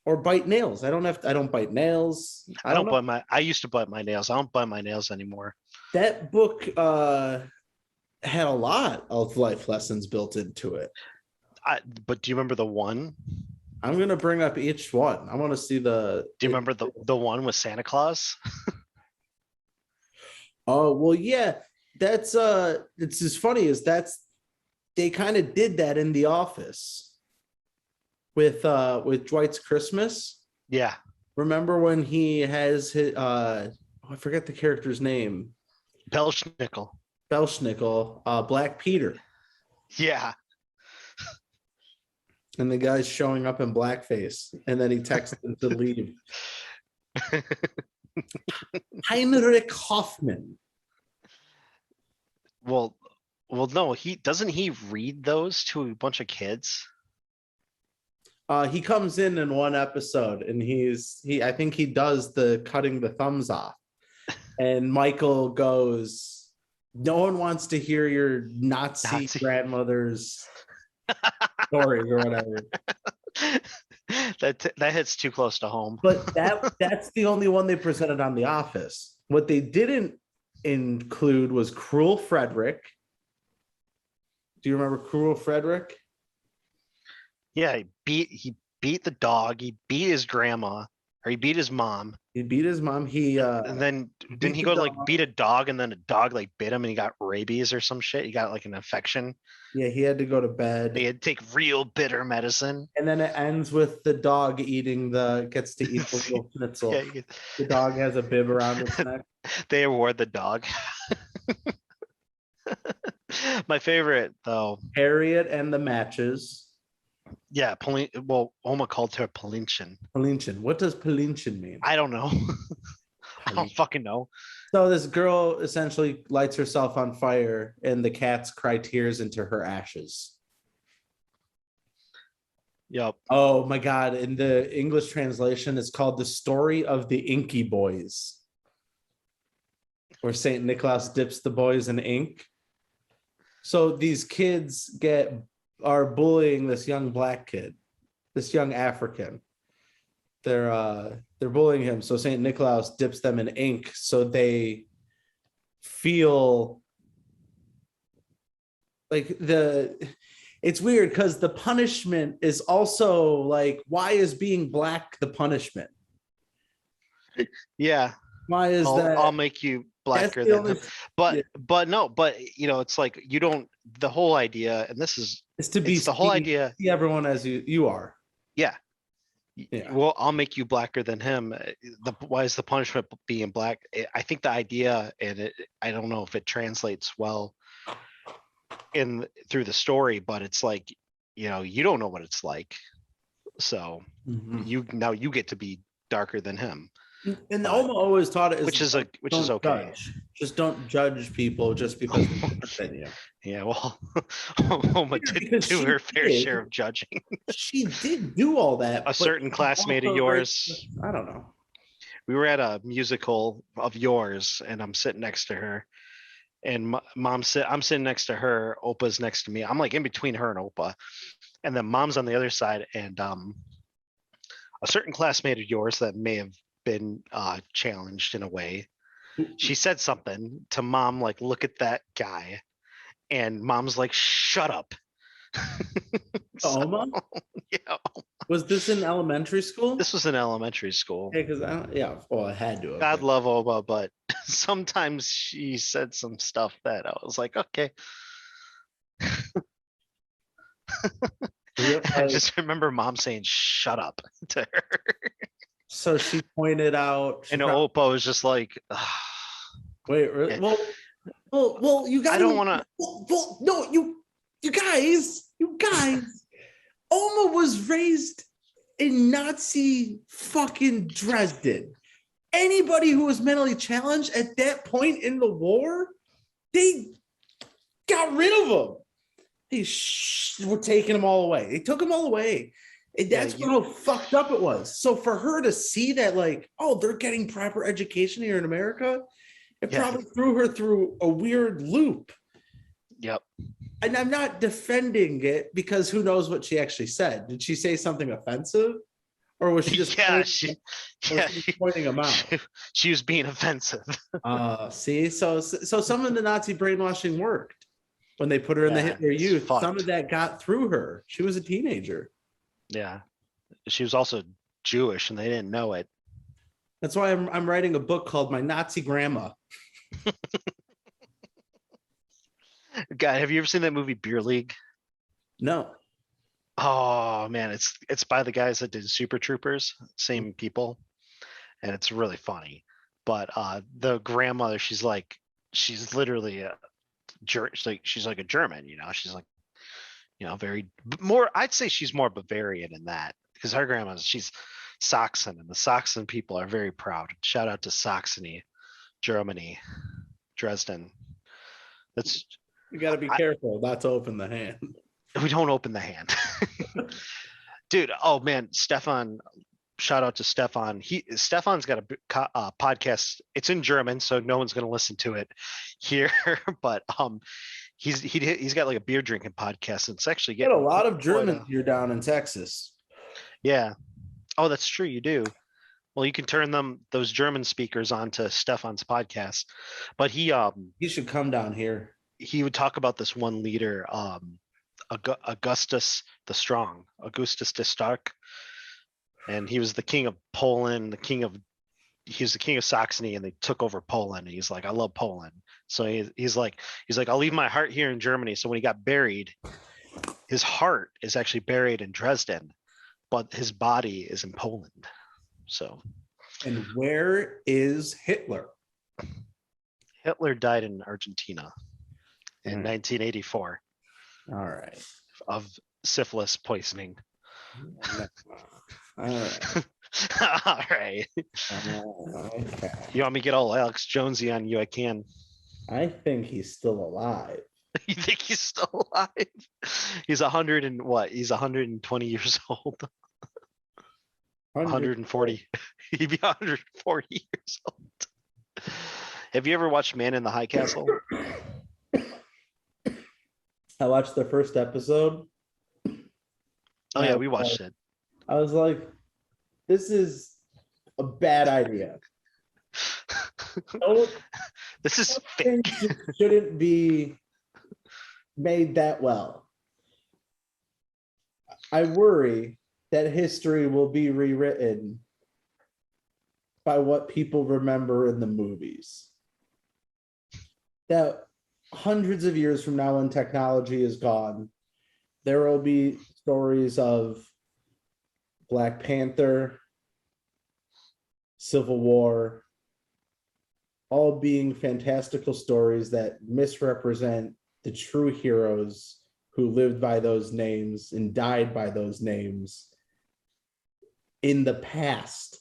or bite nails. I don't bite nails. I used to bite my nails. I don't bite my nails anymore. That book had a lot of life lessons built into it. But do you remember the one? I'm gonna bring up each one. I want to see the. Do you remember the one with Santa Claus? Oh well, yeah. That's it's as funny as they kind of did that in The Office with Dwight's Christmas. Yeah. Remember when he has his I forget the character's name. Belschnickel. Black Peter. Yeah. And the guy's showing up in blackface, and then he texts him to leave. Heinrich Hoffman. Well, no. He read those to a bunch of kids. He comes in one episode, and I think he does the cutting the thumbs off, and Michael goes, "No one wants to hear your Nazi. grandmother's." Stories or whatever. That hits too close to home. But that's the only one they presented on The Office. What they didn't include was Cruel Frederick. Do you remember Cruel Frederick? Yeah, he beat the dog. He beat his grandma, or he beat his mom. He beat his mom. And then didn't he go to like beat a dog, and then a dog like bit him, and he got rabies or some shit. He got like an infection. Yeah, he had to go to bed. He had to take real bitter medicine. And then it ends with the dog gets to eat the little schnitzel. Yeah, the dog has a bib around its neck. They award the dog. My favorite though. Harriet and the Matches. Yeah, Oma called her Polinshin. Polinshin. What does Polinshin mean? I don't know. I don't fucking know. So this girl essentially lights herself on fire, and the cats cry tears into her ashes. Yep. Oh my God. In the English translation, it's called The Story of the Inky Boys, where St. Nicholas dips the boys in ink. So these kids are bullying this young black kid, this young African. They're bullying him. So St. Nicholas dips them in ink so they feel like it's weird because the punishment is also like, why is being black the punishment? Yeah. Why is that? I'll make you blacker than him. But it's like the whole idea, and this is to be the whole idea. See everyone as you are. Yeah. Yeah. Well, I'll make you blacker than him. Why is the punishment being black? I think the idea, and I don't know if it translates well through the story, but it's like, you don't know what it's like. So you get to be darker than him. And Oma always taught it, which is okay. Judge. Just don't judge people just because they're different than you. Yeah, well, Oma didn't do her fair share of judging. She did do all that. A certain classmate of yours. I don't know. we were at a musical of yours, and I'm sitting next to her, and I'm sitting next to her. Opa's next to me. I'm like in between her and Opa, and then mom's on the other side, and a certain classmate of yours that may have been challenged in a way. She said something to mom, like, "Look at that guy," and mom's like, "Shut up." So, Oma? yeah, Was this in elementary school? this was in elementary school. Yeah, because I don't. Yeah, well, I had to have God been. love Oma, but sometimes she said some stuff that I was like, okay. I Like, just remember mom saying, "Shut up" to her. so she pointed out. And Opa was just like, "Ugh." Wait, Yeah, well, you got I to. don't want to. Well, no, you guys. Oma was raised in Nazi fucking Dresden. Anybody who was mentally challenged at that point in the war, they got rid of them. They were taking them all away. They took them all away. And that's how fucked up it was. So for her to see that, like, oh, they're getting proper education here in America, it probably threw her through a weird loop. Yep. And I'm not defending it because who knows what she actually said. Did she say something offensive? Or was she just pointing them out? She was being offensive. See, so some of the Nazi brainwashing worked when they put her in the Hitler Youth. Fucked. Some of that got through her. She was a teenager. Yeah, she was also Jewish, and they didn't know it. That's why I'm writing a book called My Nazi Grandma. God, have you ever seen that movie Beer League? No. Oh man, it's by the guys that did Super Troopers, same people, and it's really funny. But the grandmother, she's literally she's like a German, she's like, very more. I'd say she's more Bavarian in that, because her she's Saxon, and the Saxon people are very proud. Shout out to Saxony, Germany, Dresden. That's You got to be careful not to open the hand. We don't open the hand. Dude, oh man, Stefan, shout out to Stefan. Stefan's got a podcast. It's in German, so no one's going to listen to it here, but he's got like a beer drinking podcast, and it's actually getting a lot of Germans here down in Texas. Yeah. Oh, that's true, you do. Well, you can turn those German speakers onto Stefan's podcast. But he should come down here. He would talk about this one leader, Augustus the Strong, Augustus the Stark, and he was the king of Poland, he was the king of Saxony, and they took over Poland. And he's like, I love Poland. So he's like, I'll leave my heart here in Germany. So when he got buried, his heart is actually buried in Dresden, but his body is in Poland. So, and where is Hitler? Hitler died in Argentina in 1984. All right. Of syphilis poisoning. All right. All right. Okay. You want me to get all Alex Jonesy on you? I can. I think he's still alive. You think he's still alive? He's 100 and what? He's 120 years old. 140. He'd be 140 years old. Have you ever watched Man in the High Castle? I watched the first episode. Oh yeah, we watched it. I was like, this is a bad idea. This is fake. Shouldn't be made that well. I worry that history will be rewritten by what people remember in the movies. That hundreds of years from now, when technology is gone, there will be stories of Black Panther, Civil War, all being fantastical stories that misrepresent the true heroes who lived by those names and died by those names in the past,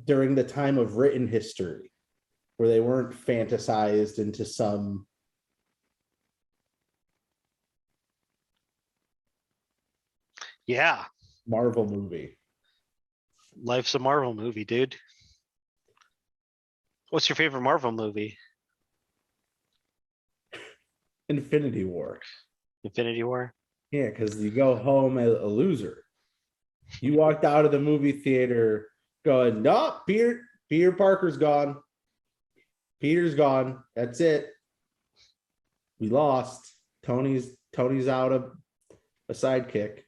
during the time of written history, where they weren't fantasized into some Marvel movie. Life's a Marvel movie, dude. What's your favorite Marvel movie? Infinity War. Infinity War. Yeah, because you go home a loser. You walked out of the movie theater going, no, Peter Parker's gone. Peter's gone. That's it. We lost. Tony's out of a sidekick.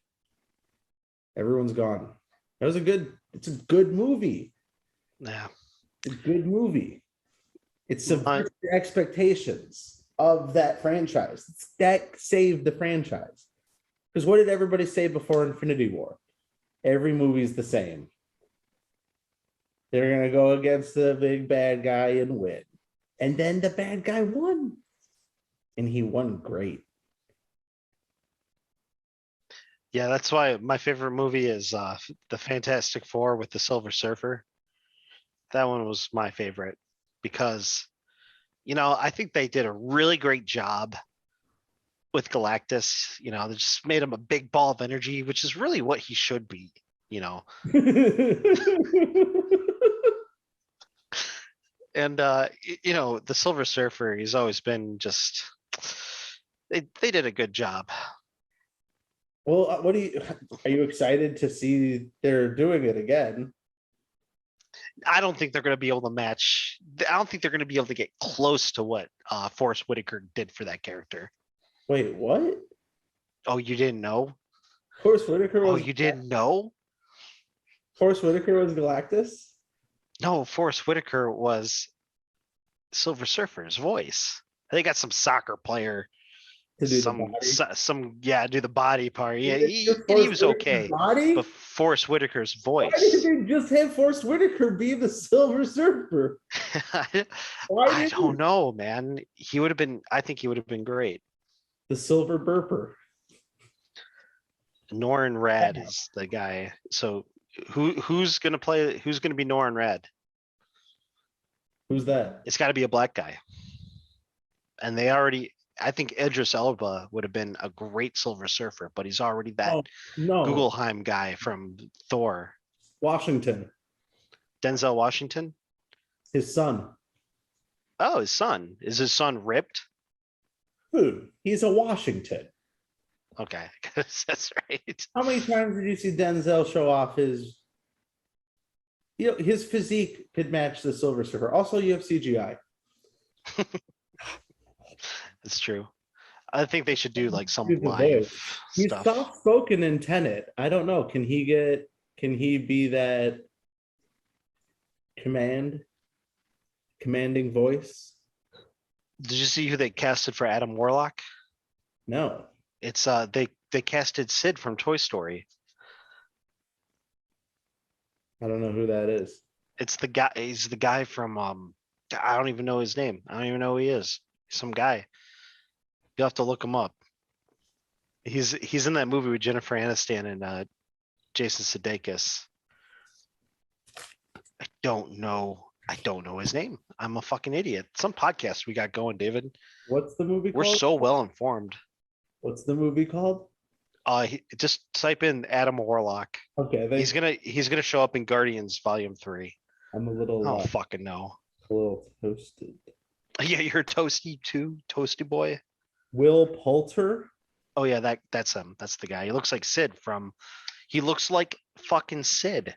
Everyone's gone. It's a good movie. Yeah. It's a good movie. It subverts the expectations of that franchise. That saved the franchise. Because what did everybody say before Infinity War? Every movie's the same. They're going to go against the big bad guy and win. And then the bad guy won. And he won great. Yeah, that's why my favorite movie is the Fantastic Four with the Silver Surfer. That one was my favorite because, I think they did a really great job with Galactus. They just made him a big ball of energy, which is really what he should be. And the Silver Surfer, he's always been just. They did a good job. Well, are you excited to see they're doing it again? I don't think they're going to be able to match. I don't think they're going to be able to get close to what Forrest Whitaker did for that character. Wait, what? Oh, you didn't know? Forrest Whitaker was. Oh, you didn't know? Forrest Whitaker was Galactus? No, Forrest Whitaker was Silver Surfer's voice. They got some soccer player. To do do the body part. Yeah, he was okay. Body? But Forrest Whitaker's voice. Why did they just have Forrest Whitaker be the Silver Surfer? I don't know, man. I think he would have been great. The Silver Burper. Norrin Rad is the guy. So who's gonna be Norrin Rad? Who's that? It's gotta be a black guy. And I think Idris Elba would have been a great Silver Surfer, but he's already that Guggenheim guy from Thor. Washington. Denzel Washington? His son. Oh, his son. Is his son ripped? Who? He's a Washington. Okay, that's right. How many times did you see Denzel show off his physique could match the Silver Surfer. Also, you have CGI. It's true. I think they should do like some live stuff. He's soft spoken in Tenet. I don't know. Can he be that commanding voice? Did you see who they casted for Adam Warlock? No. It's they casted Sid from Toy Story. I don't know who that is. It's the guy. He's the guy from I don't even know his name. I don't even know who he is. Some guy. You'll have to look him up. He's in that movie with Jennifer Aniston and Jason Sudeikis. I don't know his name. I'm a fucking idiot. Some podcast we got going, David. What's the movie called? We're so well informed. What's the movie called? Just type in Adam Warlock. Okay. He's gonna show up in Guardians Volume 3. I'm a little. I don't fucking know. A little toasted. Yeah, you're toasty too, toasty boy. Will Poulter. Oh yeah, that's him. That's the guy. He looks like Sid from. He looks like fucking Sid.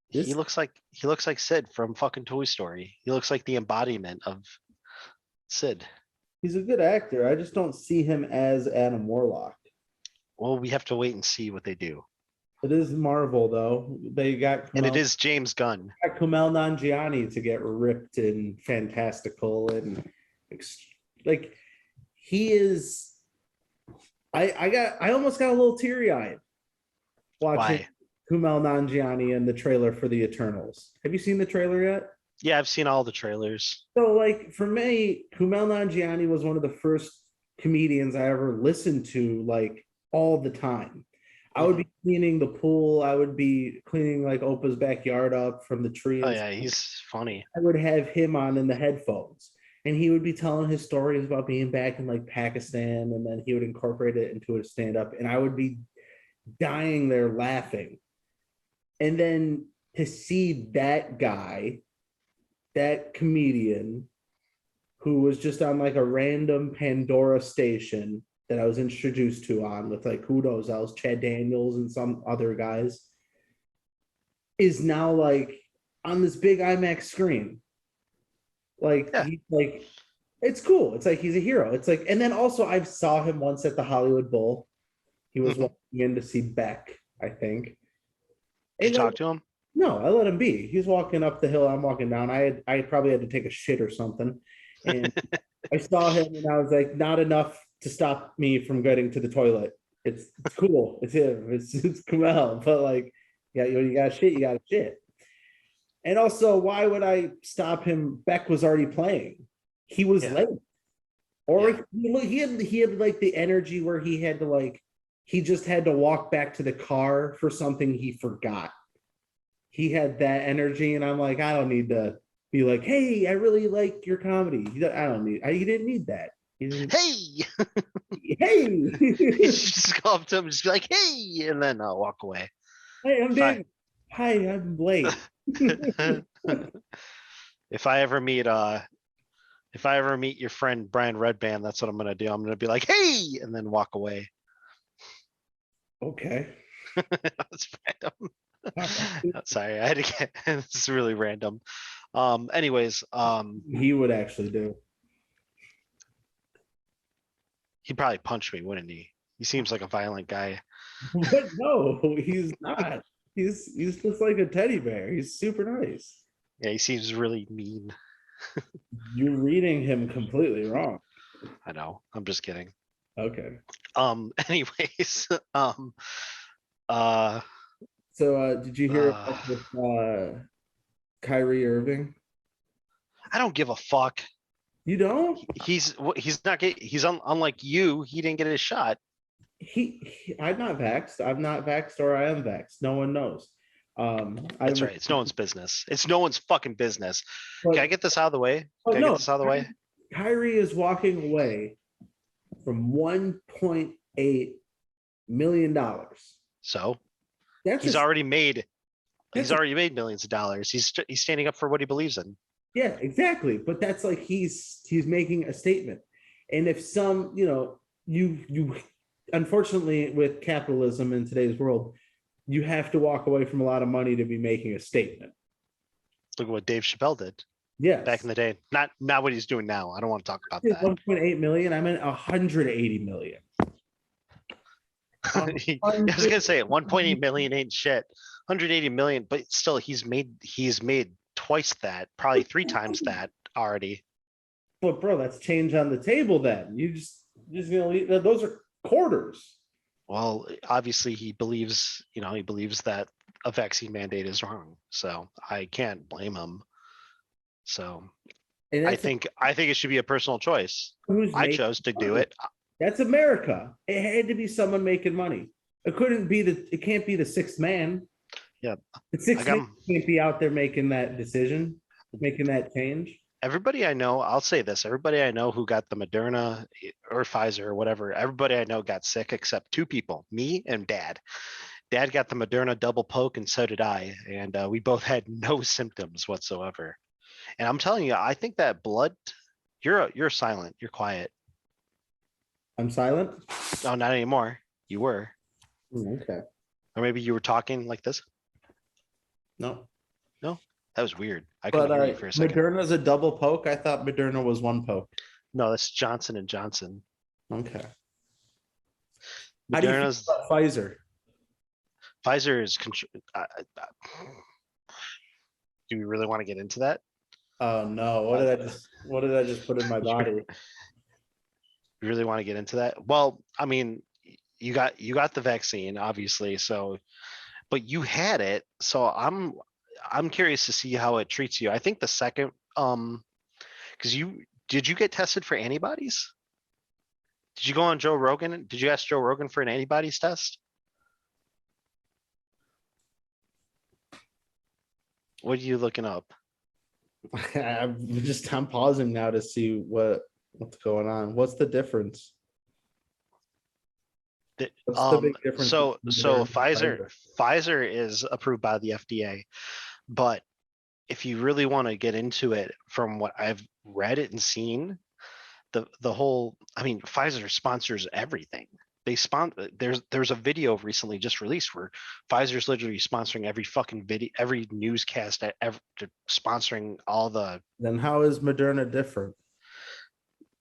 He looks like Sid from fucking Toy Story. He looks like the embodiment of Sid. He's a good actor. I just don't see him as Adam Warlock. Well, we have to wait and see what they do. It is Marvel, though. They got and it is James Gunn. Got Kumail Nanjiani to get ripped and fantastical and like he is. I almost got a little teary eyed watching Kumail Nanjiani in the trailer for the Eternals. Have you seen the trailer yet? Yeah, I've seen all the trailers. So, like, for me, Kumail Nanjiani was one of the first comedians I ever listened to, like, all the time. I would be cleaning the pool. I would be cleaning, like, Opa's backyard up from the tree. Oh, yeah, he's funny. I would have him on in the headphones. And he would be telling his stories about being back in, like, Pakistan, and then he would incorporate it into a stand-up. And I would be dying there laughing. And then to see that guy that comedian who was just on like a random Pandora station that I was introduced to on with like who knows else, Chad Daniels and some other guys, is now like on this big IMAX screen. Like Yeah. he like it's cool. It's like he's a hero. It's like, and then also I saw him once at the Hollywood Bowl. He was walking in to see Beck, I think. Did you And like, talk to him? no, I let him be. He's walking up the hill. I'm walking down. I probably had to take a shit or something, and I saw him, and I was like, not enough to stop me from getting to the toilet. It's cool. It's him. It's Kumail. But like, yeah, you got shit. You got shit. And also, why would I stop him? Beck was already playing. He was Yeah. late, or Yeah. he had like the energy where he had to like he just had to walk back to the car for something he forgot. He had that energy, and I'm like, I don't need to be like, hey, I really like your comedy. I don't need. He didn't need that. He didn't. Hey, Hey, you should just go up to him and just be like, hey, and then walk away. hey, I'm Fine. Dave. Hi, I'm Blake. If I ever meet your friend Brian Redband, that's what I'm gonna do. I'm gonna be like, hey, and then walk away. Okay. That's random. Sorry, I had to get this is really random. Anyways, He would actually do. he'd probably punch me, wouldn't he? He seems like a violent guy. But no, he's not. He's just like a teddy bear. He's super nice. Yeah, he seems really mean. You're reading him completely wrong. I know. I'm just kidding. Okay. Anyways, uh So did you hear uh about this Kyrie Irving? I don't give a fuck. You don't? He's not get he's unlike you, he didn't get his shot. I'm not vaxxed. I'm not vaxxed or I am vaxxed. No one knows. That's right. It's no one's business. It's no one's fucking business. but, Can I get this out of the way? oh, Can I no, get this out of the way? Kyrie is walking away from $1.8 million. So That's he's a- already made that's a- millions of dollars. He's standing up for what he believes in. yeah, exactly. But that's like he's making a statement. And if some, you unfortunately with capitalism in today's world, you have to walk away from a lot of money to be making a statement. Look at what Dave Chappelle did Yes. back in the day. Not what he's doing now. I don't want to talk about that. 1.8 million. I meant 180 million. I was gonna say 1.8 million ain't shit. 180 million, but still he's made twice that, probably 3 times that already. But bro, that's change on the table then. Just gonna leave those are quarters. Well, obviously he believes that a vaccine mandate is wrong. So I can't blame him. So And I that's think it should be a personal choice. who's I making chose to do money. it. That's America. It had to be someone making money. It can't be the sixth man. Yeah. The sixth man can't be out there making that decision, making that change. Everybody I know, I'll say this, everybody I know who got the Moderna or Pfizer or whatever, everybody I know got sick except 2 people, me and Dad. Dad got the Moderna double poke and so did I. And we both had no symptoms whatsoever. And I'm telling you, I think that blood, you're silent, you're quiet. I'm silent. No, not anymore. You were. Okay. Or maybe you were talking like this. No. That was weird. I couldn't hear you for a second. Moderna's a double poke. I thought Moderna was one poke. No, that's Johnson and Johnson. Okay. Moderna's How do you feel about Pfizer? Pfizer is. Do we really want to get into that? Oh no! What did I just put in my body? You really want to get into that? Well, I mean, you got the vaccine, obviously. So, but you had it. So I'm curious to see how it treats you. I think the second, because did you get tested for antibodies? Did you go on Joe Rogan? Did you ask Joe Rogan for an antibodies test? What are you looking up? I'm pausing now to see what's going on. What's the difference? What's the big difference? So Pfizer is approved by the FDA, but if you really want to get into it, from what I've read and seen, the whole, I mean, Pfizer sponsors everything. There's a video recently just released where Pfizer's literally sponsoring every fucking video, every newscast, sponsoring all the. Then how is Moderna different?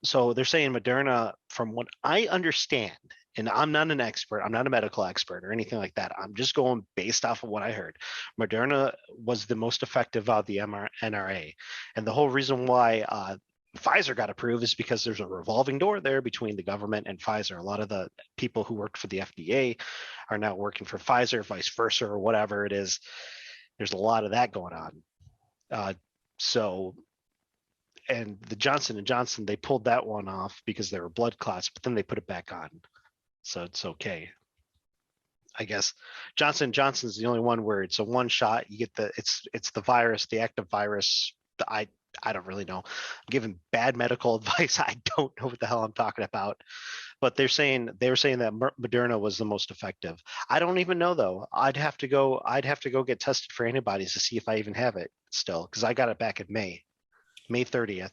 So they're saying Moderna, from what I understand, and I'm not an expert, I'm not a medical expert or anything like that. I'm just going based off of what I heard. Moderna was the most effective of the NRA, and the whole reason why Pfizer got approved is because there's a revolving door there between the government and Pfizer. A lot of the people who worked for the FDA are now working for Pfizer, vice versa, or whatever it is. There's a lot of that going on. So, and the Johnson and Johnson, they pulled that one off because there were blood clots, but then they put it back on, so it's okay. I guess Johnson Johnson's the only one where it's a one shot. You get it's the virus, the active virus. I don't really know. I'm giving bad medical advice. I don't know what the hell I'm talking about. But they were saying that Moderna was the most effective. I don't even know though. I'd have to go get tested for antibodies to see if I even have it still, because I got it back in May 30th.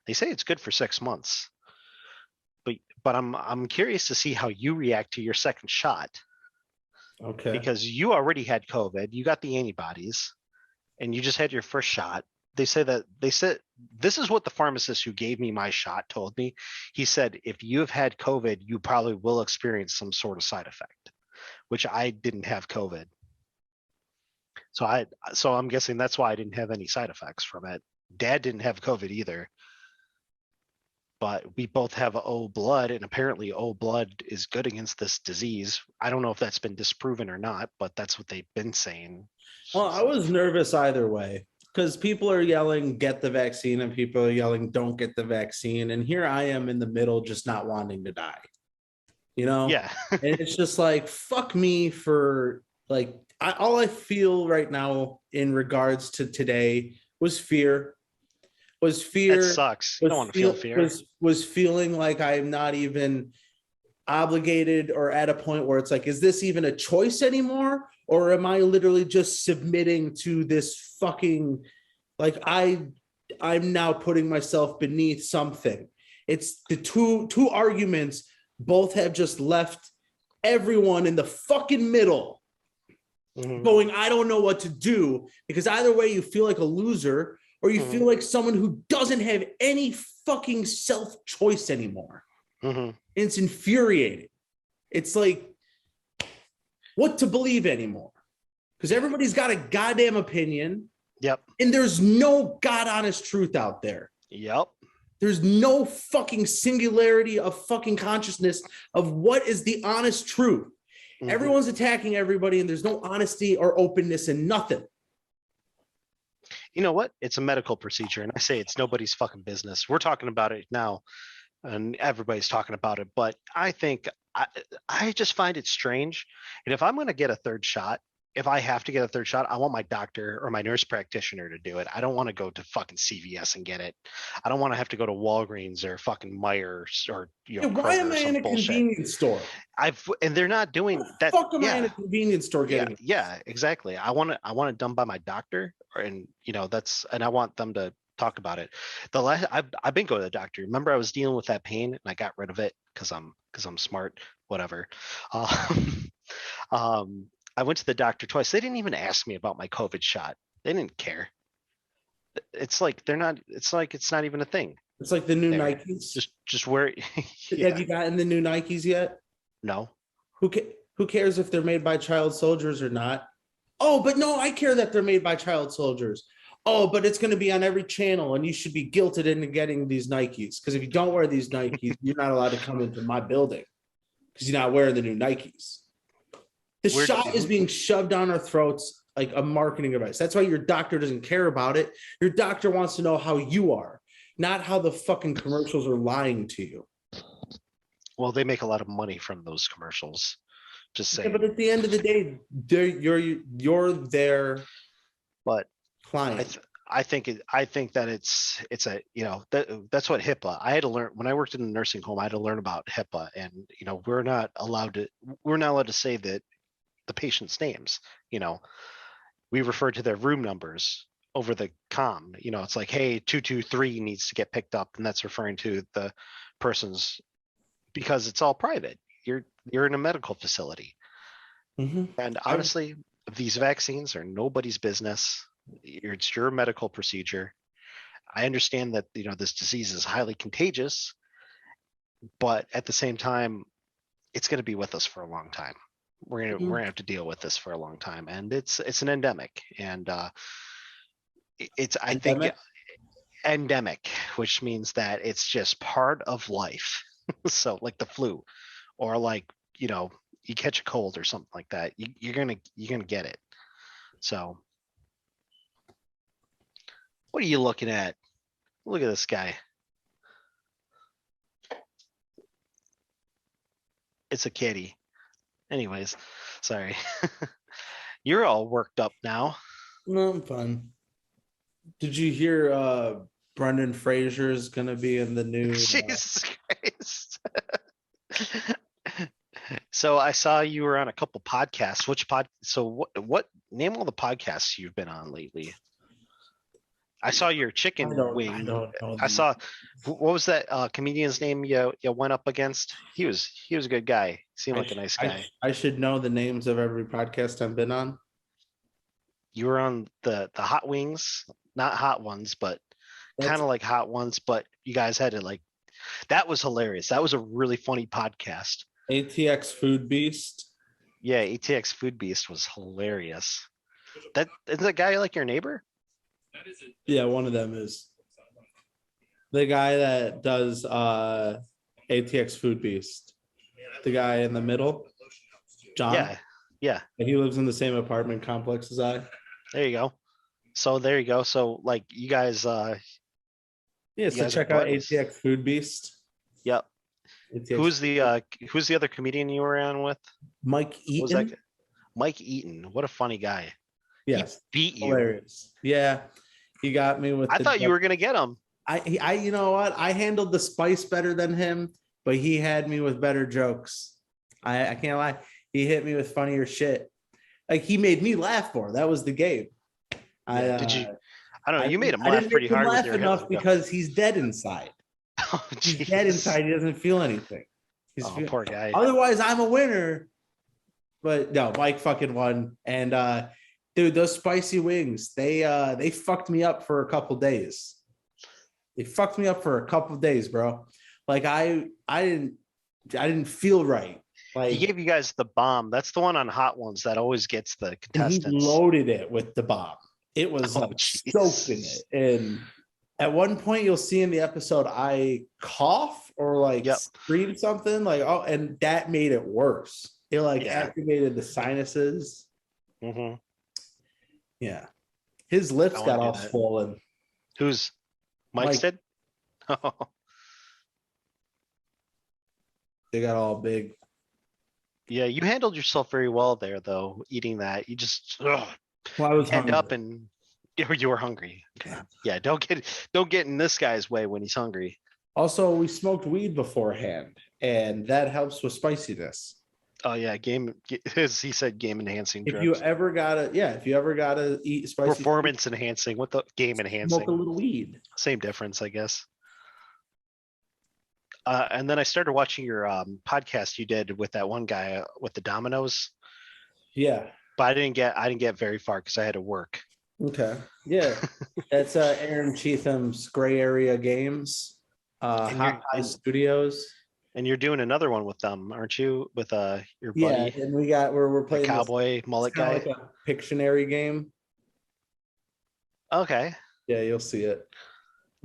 They say it's good for 6 months. But I'm curious to see how you react to your second shot. Okay. Because you already had COVID, you got the antibodies, and you just had your first shot. They said this is what the pharmacist who gave me my shot told me. He said, if you have had COVID, you probably will experience some sort of side effect, which I didn't have COVID. So I'm guessing that's why I didn't have any side effects from it. Dad didn't have COVID either, but we both have O blood, and apparently O blood is good against this disease. I don't know if that's been disproven or not, but that's what they've been saying. Well, I was nervous either way, because people are yelling, get the vaccine, and people are yelling, don't get the vaccine. And here I am in the middle, just not wanting to die. Yeah. And it's just like, fuck me for like, all I feel right now in regards to today was fear. That sucks. You don't want to feel fear. Was feeling like I'm not even obligated or at a point where it's like, is this even a choice anymore? Or am I literally just submitting to this fucking, like, I'm now putting myself beneath something. It's the two arguments both have just left everyone in the fucking middle going, I don't know what to do, because either way you feel like a loser, or you feel like someone who doesn't have any fucking self-choice anymore. It's infuriating. It's like, what to believe anymore? Because everybody's got a goddamn opinion. Yep. And there's no god honest truth out there. Yep. There's no fucking singularity of fucking consciousness of what is the honest truth. Everyone's attacking everybody, and there's no honesty or openness in nothing. You know what? It's a medical procedure, and I say it's nobody's fucking business. We're talking about it now, and everybody's talking about it, but I think I just find it strange. And if I'm going to get a third shot, if I have to get a third shot, I want my doctor or my nurse practitioner to do it. I don't want to go to fucking CVS and get it. I don't want to have to go to Walgreens or fucking Myers or why am I in a convenience store? And they're not doing that. Fuck am I in a convenience store getting it? Yeah, exactly. I want it done by my doctor, and I want them to talk about it. I've been going to the doctor. Remember, I was dealing with that pain and I got rid of it because I'm smart. Whatever. I went to the doctor twice. They didn't even ask me about my COVID shot. They didn't care. It's like it's not even a thing. It's like the new Nikes. Just wear. Yeah. Have you gotten the new Nikes yet? No. Who cares if they're made by child soldiers or not? Oh, but no, I care that they're made by child soldiers. Oh, but it's going to be on every channel, and you should be guilted into getting these Nikes. Because if you don't wear these Nikes, you're not allowed to come into my building because you're not wearing the new Nikes. The shot is being shoved down our throats like a marketing device. That's why your doctor doesn't care about it. Your doctor wants to know how you are, not how the fucking commercials are lying to you. Well, they make a lot of money from those commercials. Just saying. Yeah, but at the end of the day, you're their client. I think that it's a that's what HIPAA. I had to learn when I worked in a nursing home. I had to learn about HIPAA, and we're not allowed to say that the patient's names. We refer to their room numbers over the comm. It's like, hey, 223 needs to get picked up, and that's referring to the person's, because it's all private. You're in a medical facility. And honestly, these vaccines are nobody's business. It's your medical procedure. I understand that this disease is highly contagious, but at the same time, it's going to be with us for a long time. We're gonna have to deal with this for a long time, and it's an endemic, and it's I think endemic, which means that it's just part of life. So like the flu, or like you catch a cold or something like that, you're gonna get it. So what are you looking at? Look at this guy. It's a kitty. Anyways, sorry. You're all worked up now. No, I'm fine. Did you hear Brendan Fraser's gonna be in the new Jesus Christ. So I saw you were on a couple podcasts. So what name all the podcasts you've been on lately? I saw your chicken wing. I don't know. I saw, what was that comedian's name you went up against? He was a good guy. Seemed like a nice guy. I should know the names of every podcast I've been on. You were on the hot wings, not hot ones, but kind of like hot ones. But you guys had to that was hilarious. That was a really funny podcast. ATX Food Beast. Yeah, ATX Food Beast was hilarious. That is that guy like your neighbor? Yeah, one of them is the guy that does ATX Food Beast. The guy in the middle, John. Yeah. He lives in the same apartment complex as I. There you go. So there you go. So you guys so check out ATX Food Beast. Yep. ATX. Who's the other comedian you were on with? Mike Eaton. Mike Eaton. What a funny guy. Yes. He beat you. Hilarious. Yeah. He got me with I thought you were gonna get him. I you know what? I handled the spice better than him, but he had me with better jokes. I can't lie. He hit me with funnier shit. Like he made me laugh more. That was the game. Did you? I don't know. You made him laugh pretty hard. Laugh enough because he's dead inside. Oh, he's dead inside. He doesn't feel anything. Poor guy. Otherwise, I'm a winner. But no, Mike fucking won. And dude, those spicy wings, they fucked me up for a couple days. They fucked me up for a couple days, bro. Like I didn't feel right. Like he gave you guys the bomb. That's the one on Hot Ones that always gets the contestants. And he loaded it with the bomb. It was soaked in it. And at one point you'll see in the episode I cough or scream something and that made it worse. It activated the sinuses. Mm-hmm. Yeah. His lips got all swollen. Who's Mike's did? They got all big. Yeah, you handled yourself very well there, though. Eating that, you just I was end up and you were hungry. Okay. Yeah, don't get in this guy's way when he's hungry. Also, we smoked weed beforehand, and that helps with spiciness. Oh yeah, he said game enhancing drugs. If you ever gotta eat spicy, performance enhancing. What the game enhancing? Smoke a little weed. Same difference, I guess. And then I started watching your podcast you did with that one guy with the dominoes. Yeah, but I didn't get very far because I had to work. Okay, yeah, that's Aaron Cheatham's Gray Area Games, Hot Pie Studios. And you're doing another one with them, aren't you? With your buddy. Yeah, and we're playing the cowboy mullet guy. Like a Pictionary game. Okay. Yeah, you'll see it.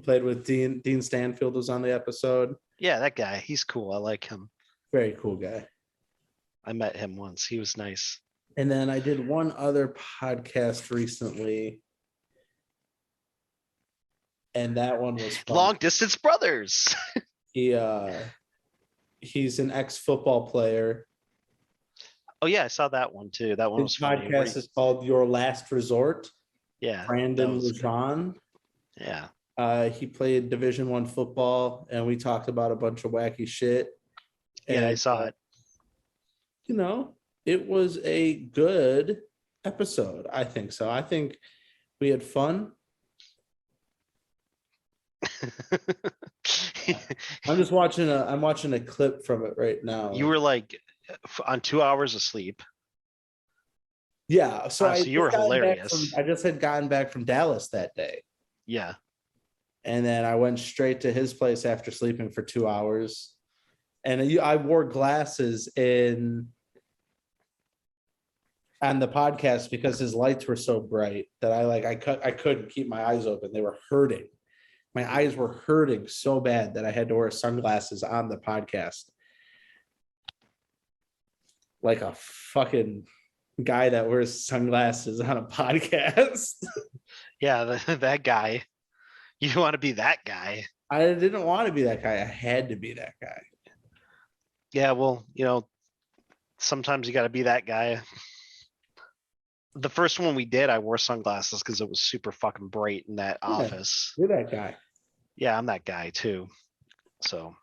Played with Dean Stanfield was on the episode. Yeah, that guy. He's cool. I like him. Very cool guy. I met him once. He was nice. And then I did one other podcast recently. And that one was fun. Long Distance Brothers. He's an ex-football player. Oh yeah, I saw that one too. That one was funny. His podcast is called Your Last Resort. Yeah. Brandon Lejean. Yeah. He played Division I football, and we talked about a bunch of wacky shit. Yeah, I saw it. It was a good episode. I think so. I think we had fun. I'm watching a clip from it right now. You were like on 2 hours of sleep. Yeah, so So you were hilarious. I just had gotten back from Dallas that day. Yeah. And then I went straight to his place after sleeping for 2 hours. And I wore glasses on the podcast because his lights were so bright that I couldn't keep my eyes open. They were hurting. My eyes were hurting so bad that I had to wear sunglasses on the podcast. Like a fucking guy that wears sunglasses on a podcast. Yeah, that guy. You want to be that guy. I didn't want to be that guy. I had to be that guy. Yeah, well, sometimes you got to be that guy. The first one we did, I wore sunglasses because it was super fucking bright in that office. You're that guy. Yeah, I'm that guy too. So,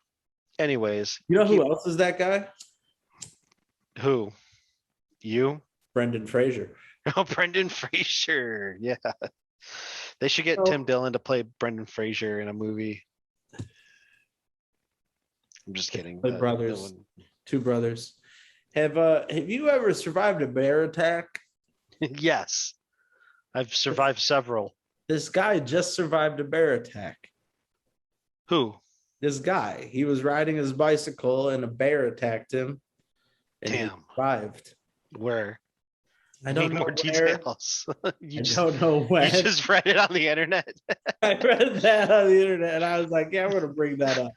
anyways. You know who else is that guy? Who? You? Brendan Fraser. Oh, Brendan Fraser. Yeah. They should get Tim Dillon to play Brendan Fraser in a movie. I'm just kidding. Brothers. Two brothers. Have you ever survived a bear attack? Yes. I've survived several. This guy just survived a bear attack. Who? This guy. He was riding his bicycle and a bear attacked him. And Damn. He survived. Where? I don't know more details. I don't know when. You just read it on the internet. I read that on the internet and I was like, yeah, I'm going to bring that up.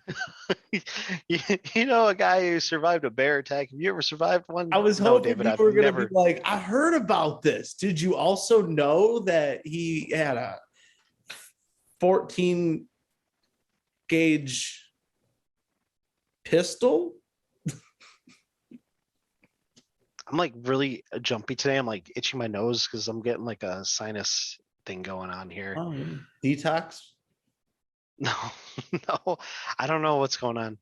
You know a guy who survived a bear attack? Have you ever survived one? I was hoping David, you were going to be like, I heard about this. Did you also know that he had a 14 gauge pistol? I'm like really jumpy today. I'm like itching my nose because I'm getting like a sinus thing going on here. Oh, detox? No, no, I don't know what's going on.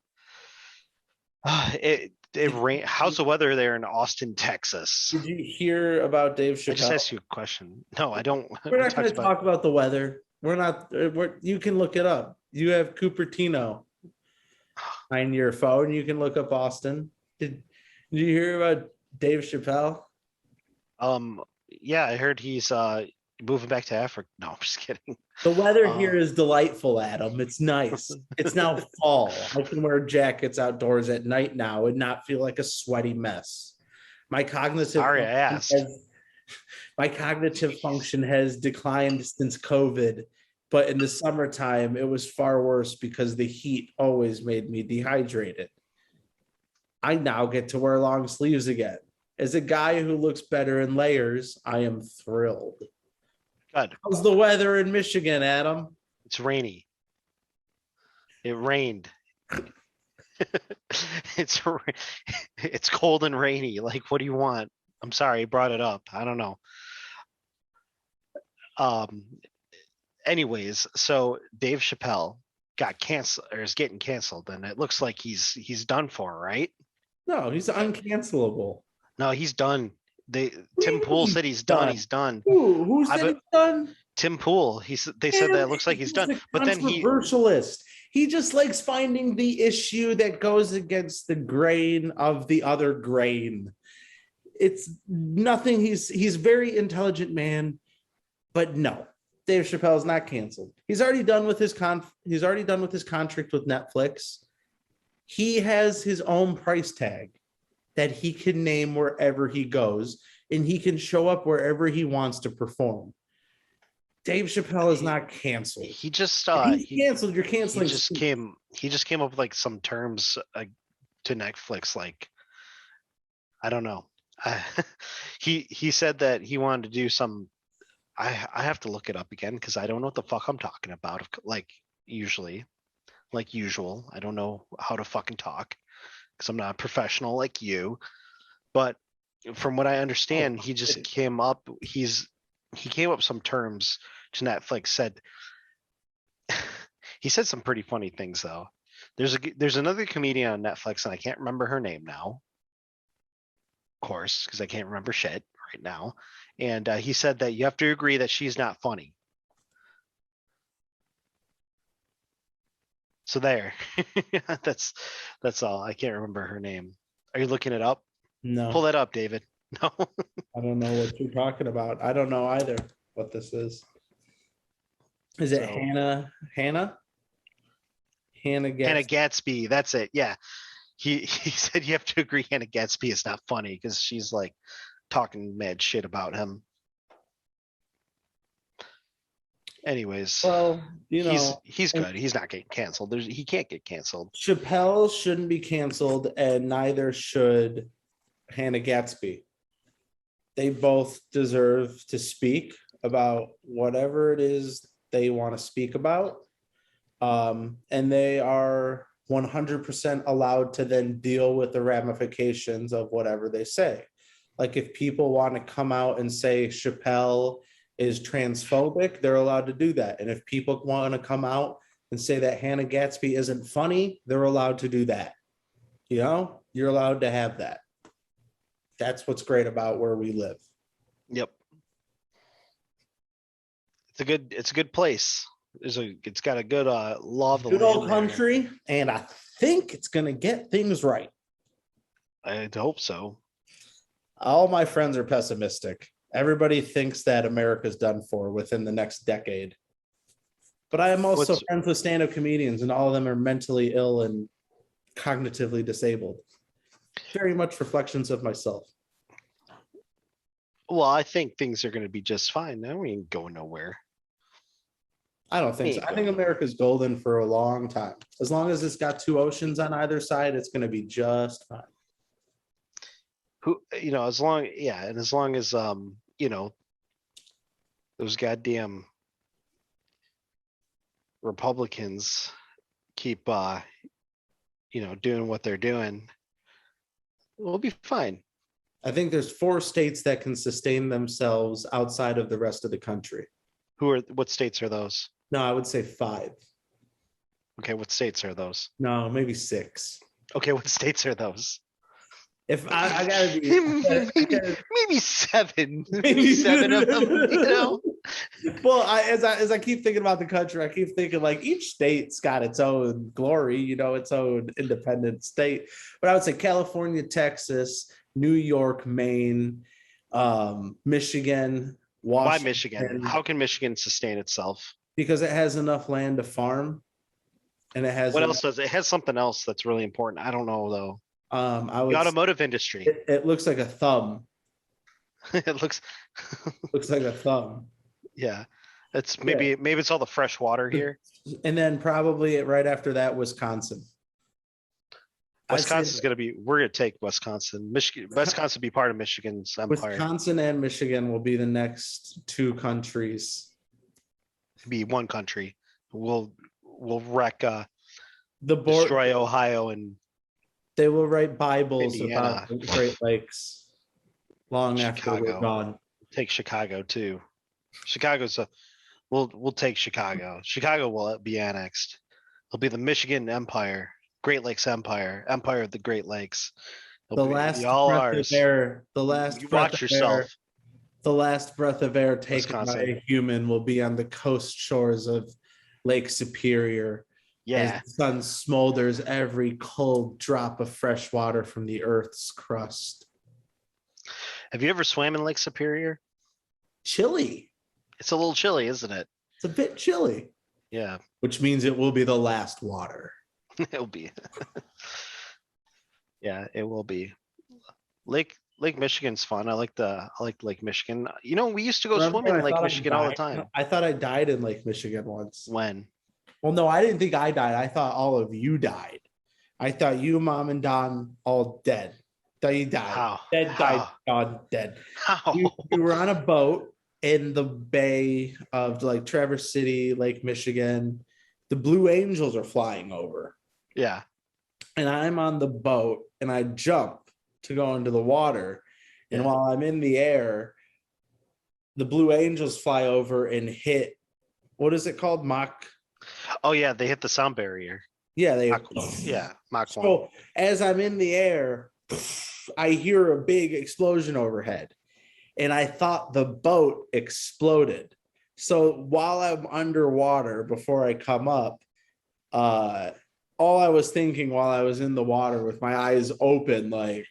It rain. How's the weather there in Austin, Texas? Did you hear about Dave Chappelle? I just asked you a question. No, I don't. We're not going to talk about the weather. We're not. You can look it up. You have Cupertino on your phone. You can look up Austin. Did you hear about Dave Chappelle? Yeah, I heard he's moving back to Africa. No, I'm just kidding. The weather here is delightful, Adam. It's nice. It's now fall. I can wear jackets outdoors at night now and not feel like a sweaty mess. My cognitive function has declined since COVID, but in the summertime it was far worse because the heat always made me dehydrated. I now get to wear long sleeves again. As a guy who looks better in layers, I am thrilled. Good. How's the weather in Michigan, Adam? It's rainy. It rained. It's cold and rainy. Like, what do you want? I'm sorry, I brought it up. I don't know. Anyways, so Dave Chappelle got canceled or is getting canceled, and it looks like he's done for, right? No, he's uncancelable. No, he's done. Tim Pool said he's done. He's done. Who said he's done? Tim Pool. They said that it looks like he's done. But then he just likes finding the issue that goes against the grain of the other grain. It's nothing. He's very intelligent man, but no, Dave Chappelle's not canceled. He's already done with his contract with Netflix. He has his own price tag that he can name wherever he goes, and he can show up wherever he wants to perform. Dave Chappelle is not canceled. He just he's canceled. You're canceling. He just came up with like some terms to Netflix. Like, I don't know. He said that he wanted to do some. I have to look it up again because I don't know what the fuck I'm talking about. Like usual, I don't know how to fucking talk. Because I'm not a professional like you, but from what I understand, he just came up. He came up with some terms to Netflix. He said some pretty funny things though. There's another comedian on Netflix, and I can't remember her name now. Of course, because I can't remember shit right now. And he said that you have to agree that she's not funny. So there. that's that's all. I can't remember her name. Are you looking it up? Pull No, that up, David. No. I don't know what you're talking about. I don't know either what this is. Is it So Hannah Hannah Gatsby? Gatsby, that's it. Yeah. He said you have to agree Hannah Gatsby is not funny because she's like talking mad shit about him. Anyways, Well, he's good. He's not getting canceled. He can't get canceled. Chappelle shouldn't be canceled, and neither should Hannah Gatsby. They both deserve to speak about whatever it is they want to speak about. And they are 100% allowed to then deal with the ramifications of whatever they say. Like if people want to come out and say Chappelle is transphobic, they're allowed to do that. And if people want to come out and say that Hannah Gatsby isn't funny, they're allowed to do that. You're allowed to have that. That's what's great about where we live. Yep. It's a good place. It's got a good law of the Good land old there. country, and I think it's gonna get things right. I'd hope so. All my friends are pessimistic. Everybody thinks that America's done for within the next decade. But I am also friends with stand-up comedians, and all of them are mentally ill and cognitively disabled. Very much reflections of myself. Well, I think things are going to be just fine. Now we ain't going nowhere. I don't think so. I think America's golden for a long time. As long as it's got two oceans on either side, it's going to be just fine. As long as those goddamn Republicans keep doing what they're doing, we'll be fine. I think there's 4 states that can sustain themselves outside of the rest of the country. What states are those? No, I would say 5. Okay, what states are those? No, maybe 6. Okay, what states are those? If I gotta be maybe 7. Maybe 7 of them, Well, as I keep thinking about the country, I keep thinking like each state's got its own glory, its own independent state. But I would say California, Texas, New York, Maine, Michigan, Washington. Why Michigan? How can Michigan sustain itself? Because it has enough land to farm, and it has. What else does it? It has something else that's really important. I don't know though. The automotive industry. It looks like a thumb. It looks like a thumb. Yeah, it's maybe it's all the fresh water here. And then probably right after that, Wisconsin. Wisconsin's going to be. We're going to take Wisconsin. Wisconsin will be part of Michigan's empire. Wisconsin and Michigan will be the next 2 countries. Be one country. We'll wreck destroy Ohio, and they will write Bibles Indiana. about the Great Lakes long Chicago. after we're gone. Take Chicago too. We'll take Chicago. Chicago will be annexed. It'll be the Michigan Empire, Great Lakes Empire, Empire of the Great Lakes. The last breath of air. The last watch yourself. The last breath of air taken by a human will be on the coast shores of Lake Superior. Yeah. As the sun smolders every cold drop of fresh water from the earth's crust. Have you ever swam in Lake Superior? Chilly. It's a little chilly, isn't it? It's a bit chilly. Yeah. Which means it will be the last water. It'll be. Yeah, it will be. Lake Michigan's fun. I like Lake Michigan. We used to go swimming in Lake Michigan all the time. I thought I died in Lake Michigan once. When? Well, no, I didn't think I died. I thought all of you died. I thought you, Mom, and Don all dead. Thought you died. How? Dead, How? died, Don, dead. How? We were on a boat in the bay of like Traverse City, Lake Michigan. The Blue Angels are flying over. Yeah. And I'm on the boat and I jump to go into the water. And while I'm in the air, the Blue Angels fly over and hit, what is it called? Mach. Oh yeah, they hit the sound barrier. Yeah, Mach 1. So as I'm in the air, I hear a big explosion overhead. And I thought the boat exploded. So while I'm underwater, before I come up, all I was thinking while I was in the water with my eyes open, like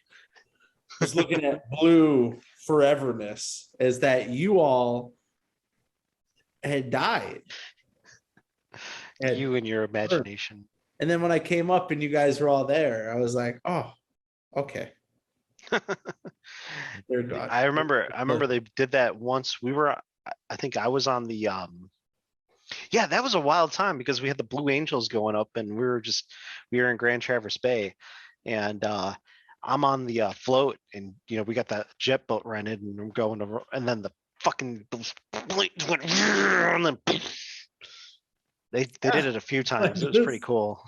just looking at blue foreverness, is that you all had died. You and your imagination. And then when I came up and you guys were all there, I was like, oh, okay. They're gone. I remember they did that once. I think I was on the yeah, that was a wild time because we had the Blue Angels going up and we were in Grand Traverse Bay, and I'm on the float, and we got that jet boat rented, and I'm going over, and then the fucking blades went and then they did it a few times. It was pretty cool.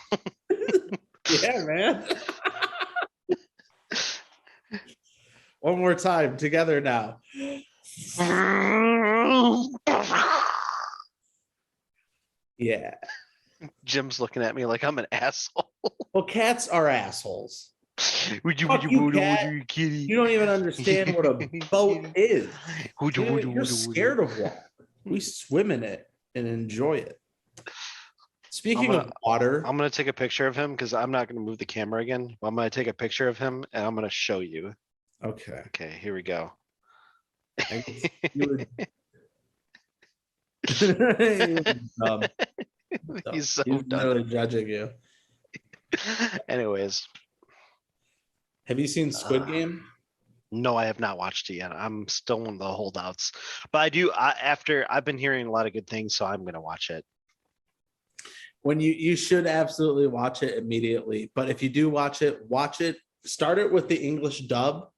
Yeah, man. One more time together now. Yeah. Jim's looking at me like I'm an asshole. Well, cats are assholes. Fuck you, cat. You don't even understand what a boat is. You're scared of water. We swim in it and enjoy it. Speaking of water, I'm gonna take a picture of him because I'm not gonna move the camera again. I'm gonna take a picture of him and I'm gonna show you. Okay. Okay, here we go. He's so done. Really judging you. Anyways, have you seen Squid Game? No, I have not watched it yet. I'm still one of the holdouts, but I do. After I've been hearing a lot of good things, so I'm gonna watch it. When you should absolutely watch it immediately. But if you do watch it, start it with the English dub,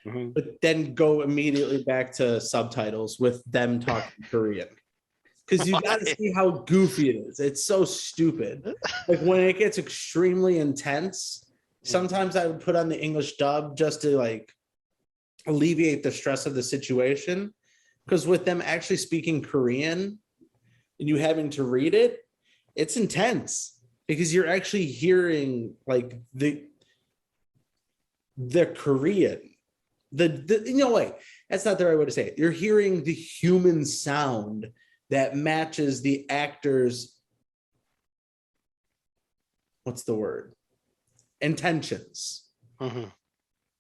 but then go immediately back to subtitles with them talking Korean. Because you got to see how goofy it is. It's so stupid. Like when it gets extremely intense, sometimes I would put on the English dub just to like alleviate the stress of the situation. Because with them actually speaking Korean and you having to read it, it's intense because you're actually hearing like the Korean, wait, that's not the right way to say it. You're hearing the human sound that matches the actor's, what's the word? Intentions.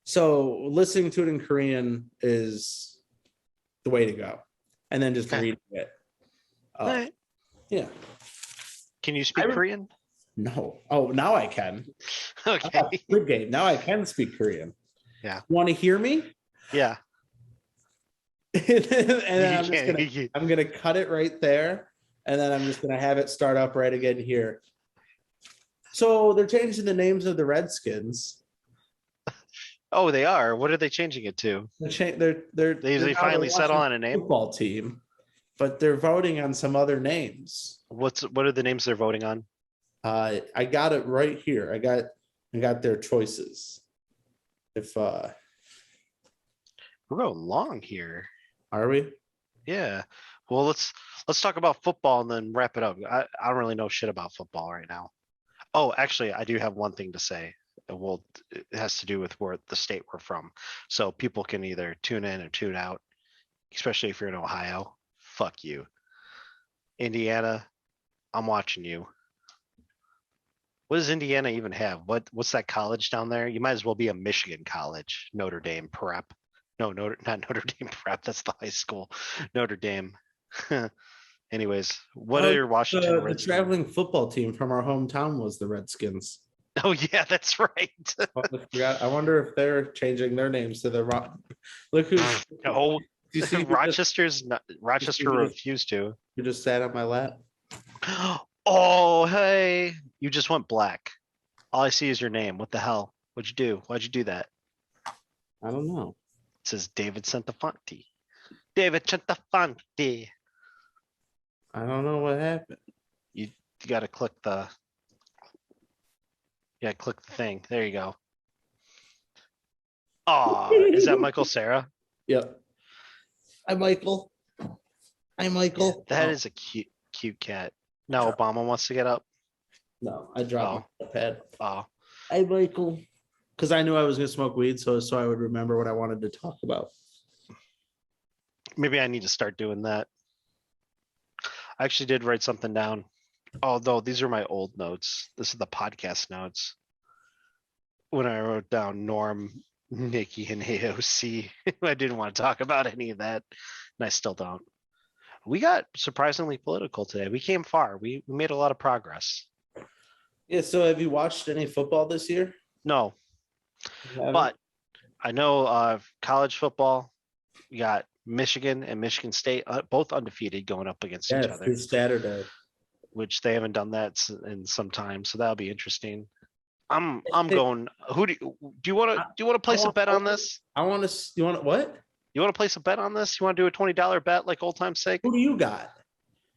So listening to it in Korean is the way to go. And then just reading it. Right. Yeah. Can you speak Korean? No. Oh, now I can. Okay. Good game. Now I can speak Korean. Yeah. Want to hear me? Yeah. And then I'm gonna cut it right there, and then I'm just gonna have it start up right again here. So they're changing the names of the Redskins. Oh, they are. What are they changing it to? They finally settle on a name. Football team, but they're voting on some other names. What are the names they're voting on? I got it right here. I got their choices. If we're going long here. Are we? Yeah. Well, let's talk about football and then wrap it up. I don't really know shit about football right now. Oh, actually, I do have one thing to say. It has to do with where the state we're from. So people can either tune in or tune out, especially if you're in Ohio. Fuck you. Indiana, I'm watching you. What does Indiana even have? What's that college down there? You might as well be a Michigan college, Notre Dame Prep. No, not Notre Dame Prep. That's the high school. Notre Dame. Anyways, what are your Washington Redskins? The traveling football team from our hometown was the Redskins. Oh yeah, that's right. I wonder if they're changing their names to the Look who's. Oh, Rochester refused to. You just sat on my lap. Oh, hey, you just went black. All I see is your name. What the hell? What'd you do? Why'd you do that? I don't know. It says David Centofanti. David Centofanti. I don't know what happened. You got to click the. Yeah, click the thing. There you go. Oh, is that Michael Cera? Yep. Hi, Michael. Hi, Michael. That is a cute cat. No, Obama wants to get up. No, I dropped my pad. Oh. Hi, Michael. Because I knew I was going to smoke weed, so I would remember what I wanted to talk about. Maybe I need to start doing that. I actually did write something down. Oh no, these are my old notes. This is the podcast notes. When I wrote down Norm, Nikki, and AOC, I didn't want to talk about any of that, and I still don't. We got surprisingly political today. We came far. We made a lot of progress. Yeah. So have you watched any football this year? No, You haven't? but I know college football. We got Michigan and Michigan State, both undefeated, going up against each Yes, other, this Saturday. which they haven't done that in some time. So that'll be interesting. I'm going. Who do you want to place a bet on this? I want to. You want what? You want to place a bet on this? You want to do a $20 bet like old time's sake? Who do you got?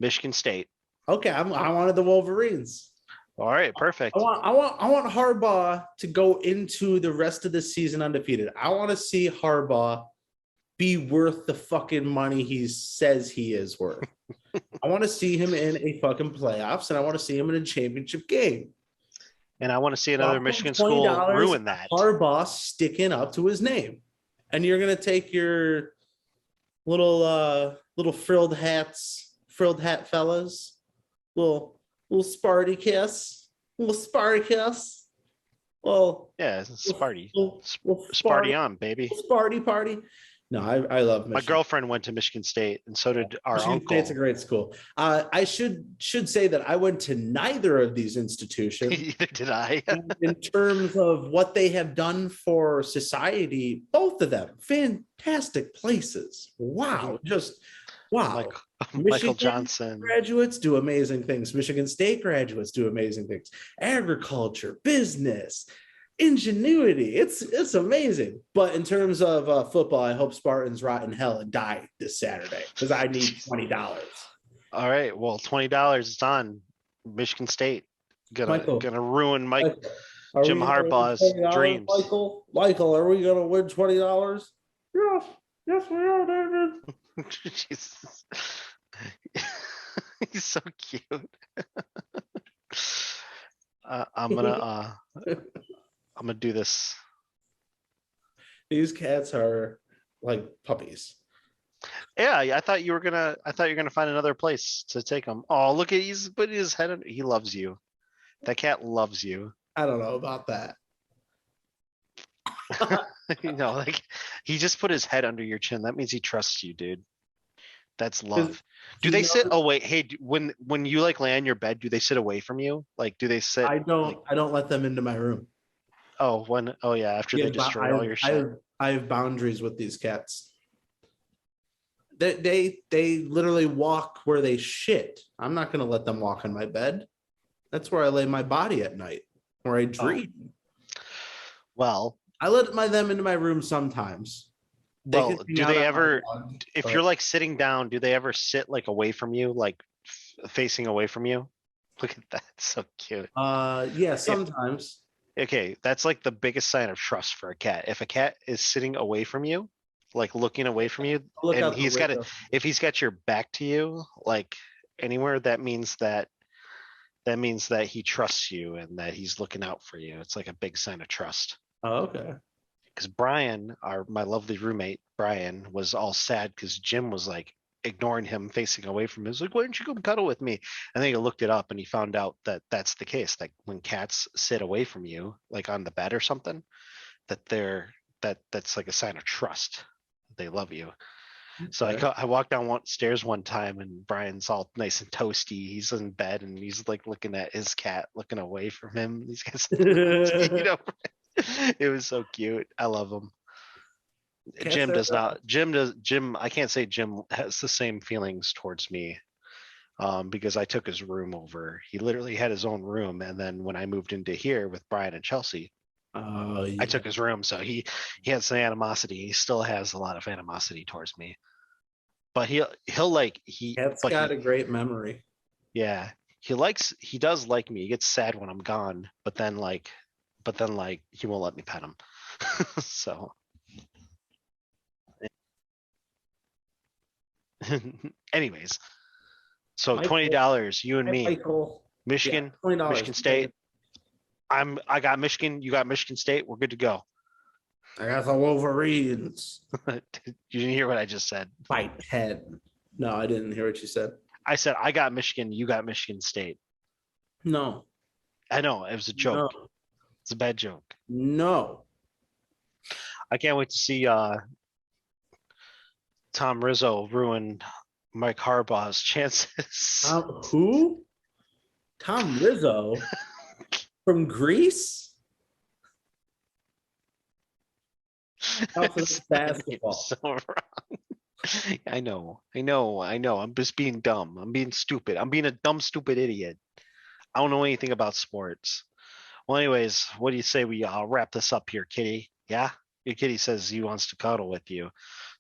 Michigan State. Okay, I wanted the Wolverines. All right, perfect. I want Harbaugh to go into the rest of the season undefeated. I want to see Harbaugh be worth the fucking money he says he is worth. I want to see him in a fucking playoffs, and I want to see him in a championship game. And I want to see another Michigan school ruin that. Harbaugh sticking up to his name, and you're gonna take your little frilled hat fellas, little Spartacus. Well, yeah, Sparty. Sparty Sparty on, baby. Sparty party. No, I love Michigan. My girlfriend went to Michigan State, and so did our Michigan uncle. State's a great school. I should say that I went to neither of these institutions. Either did I. In terms of what they have done for society, both of them, fantastic places. Wow, just wow. Michael Johnson graduates do amazing things. Michigan State graduates do amazing things. Agriculture, business, ingenuity. It's amazing. But in terms of football, I hope Spartans rot in hell and die this Saturday because I need $20. All right, well, $20 is on Michigan State. Gonna ruin Jim Harbaugh's dreams. Michael, are we gonna win $20? Yes, we are, David. Jesus. He's so cute. I'm gonna do this. These cats are like puppies. Yeah, I thought you were gonna find another place to take him. Oh, look at he's putting his head under. He loves you. That cat loves you. I don't know about that. Like he just put his head under your chin. That means he trusts you, dude. That's love. Do they sit? Oh wait, hey, when you like lay on your bed, do they sit away from you? Like, do they sit? I don't let them into my room. Oh, after they destroy all your shit. I have boundaries with these cats. They literally walk where they shit. I'm not gonna let them walk on my bed. That's where I lay my body at night, where I dream. Well, I let them into my room sometimes. Do they ever, if you're like sitting down, do they ever sit like away from you, like facing away from you? Look at that. It's so cute. Yeah, sometimes. Okay. That's like the biggest sign of trust for a cat. If a cat is sitting away from you, like looking away from you, and if he's got your back to you, like anywhere, that means that he trusts you and that he's looking out for you. It's like a big sign of trust. Oh, okay. Because Brian, my lovely roommate, Brian, was all sad because Jim was like ignoring him, facing away from him. He was like, why don't you come cuddle with me? And then he looked it up and he found out that that's the case. Like when cats sit away from you, like on the bed or something, that's like a sign of trust. They love you. Okay. So I walked downstairs one time and Brian's all nice and toasty. He's in bed and he's like looking at his cat, looking away from him. These guys, it was so cute. I love him. Jim does not. Jim. I can't say Jim has the same feelings towards me, because I took his room over. He literally had his own room, and then when I moved into here with Brian and Chelsea, I took his room. So he had some animosity. He still has a lot of animosity towards me, but he'll like he. Cat's got a great memory. Yeah, he does like me. He gets sad when I'm gone, but then he won't let me pet him. So anyways, so $20, you and me, Michael. Michigan, $20. Michigan State. I got Michigan, you got Michigan State, we're good to go. I got the Wolverines. You didn't hear what I just said. Fight head. No, I didn't hear what you said. I said I got Michigan, you got Michigan State. No, I know it was a joke. no, It's a bad joke. no. I can't wait to see Tom Rizzo ruin Mike Harbaugh's chances. Who? Tom Rizzo from Greece? Also, It's basketball. so wrong. I know. I'm just being dumb. I'm being stupid. I'm being a dumb, stupid idiot. I don't know anything about sports. Well, anyways, what do you say we wrap this up here, Kitty? Yeah, your kitty says he wants to cuddle with you.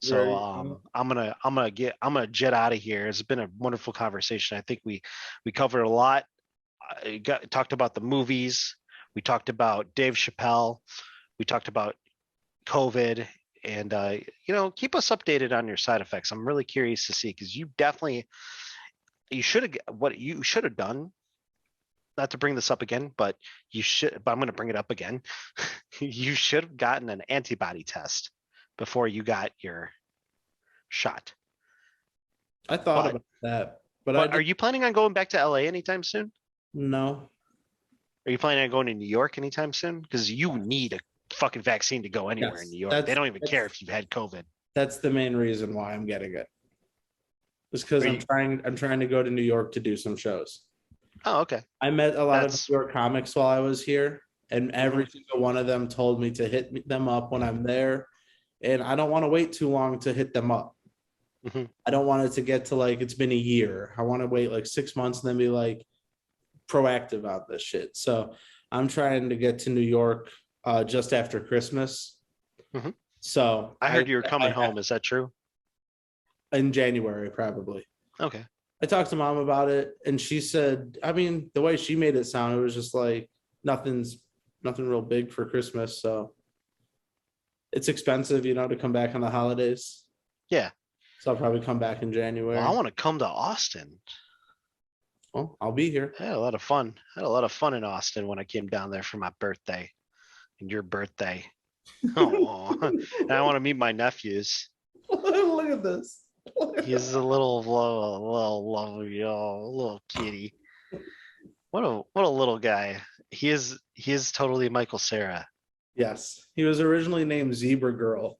So I'm gonna jet out of here. It's been a wonderful conversation. I think we covered a lot. Talked about the movies. We talked about Dave Chappelle. We talked about COVID, and keep us updated on your side effects. I'm really curious to see because you should have what you should have done. Not to bring this up again, but I'm going to bring it up again. You should have gotten an antibody test before you got your shot. I thought But about that, but but are you planning on going back to LA anytime soon? no. Are you planning on going to New York anytime soon? Because you need a fucking vaccine to go anywhere in Yes, New York. They don't even care if you've had COVID. that's the main reason why I'm getting it. It's because Are I'm you- trying to go to New York to do some shows. Oh, okay. I met a lot of That's New York comics while I was here, and every Mhm. single one of them told me to hit them up when I'm there. And I don't want to wait too long to hit them up. Mhm. I don't want it to get to like it's been a year. I want to wait like 6 months and then be like proactive on this shit. So I'm trying to get to New York just after Christmas. Mhm. So I heard you were coming I have- home. Is that true? in January probably. Okay. I talked to mom about it, and she said, I mean, the way she made it sound, it was just like nothing real big for Christmas. So it's expensive, to come back on the holidays. Yeah. So I'll probably come back in January. Well, I want to come to Austin. Well, I'll be here. I had a lot of fun. I had a lot of fun in Austin when I came down there for my birthday and your birthday. Oh, and I want to meet my nephews. Look at this. He's a little lovely, little kitty. What a little guy. He is totally Michael Cera. Yes, he was originally named Zebra Girl,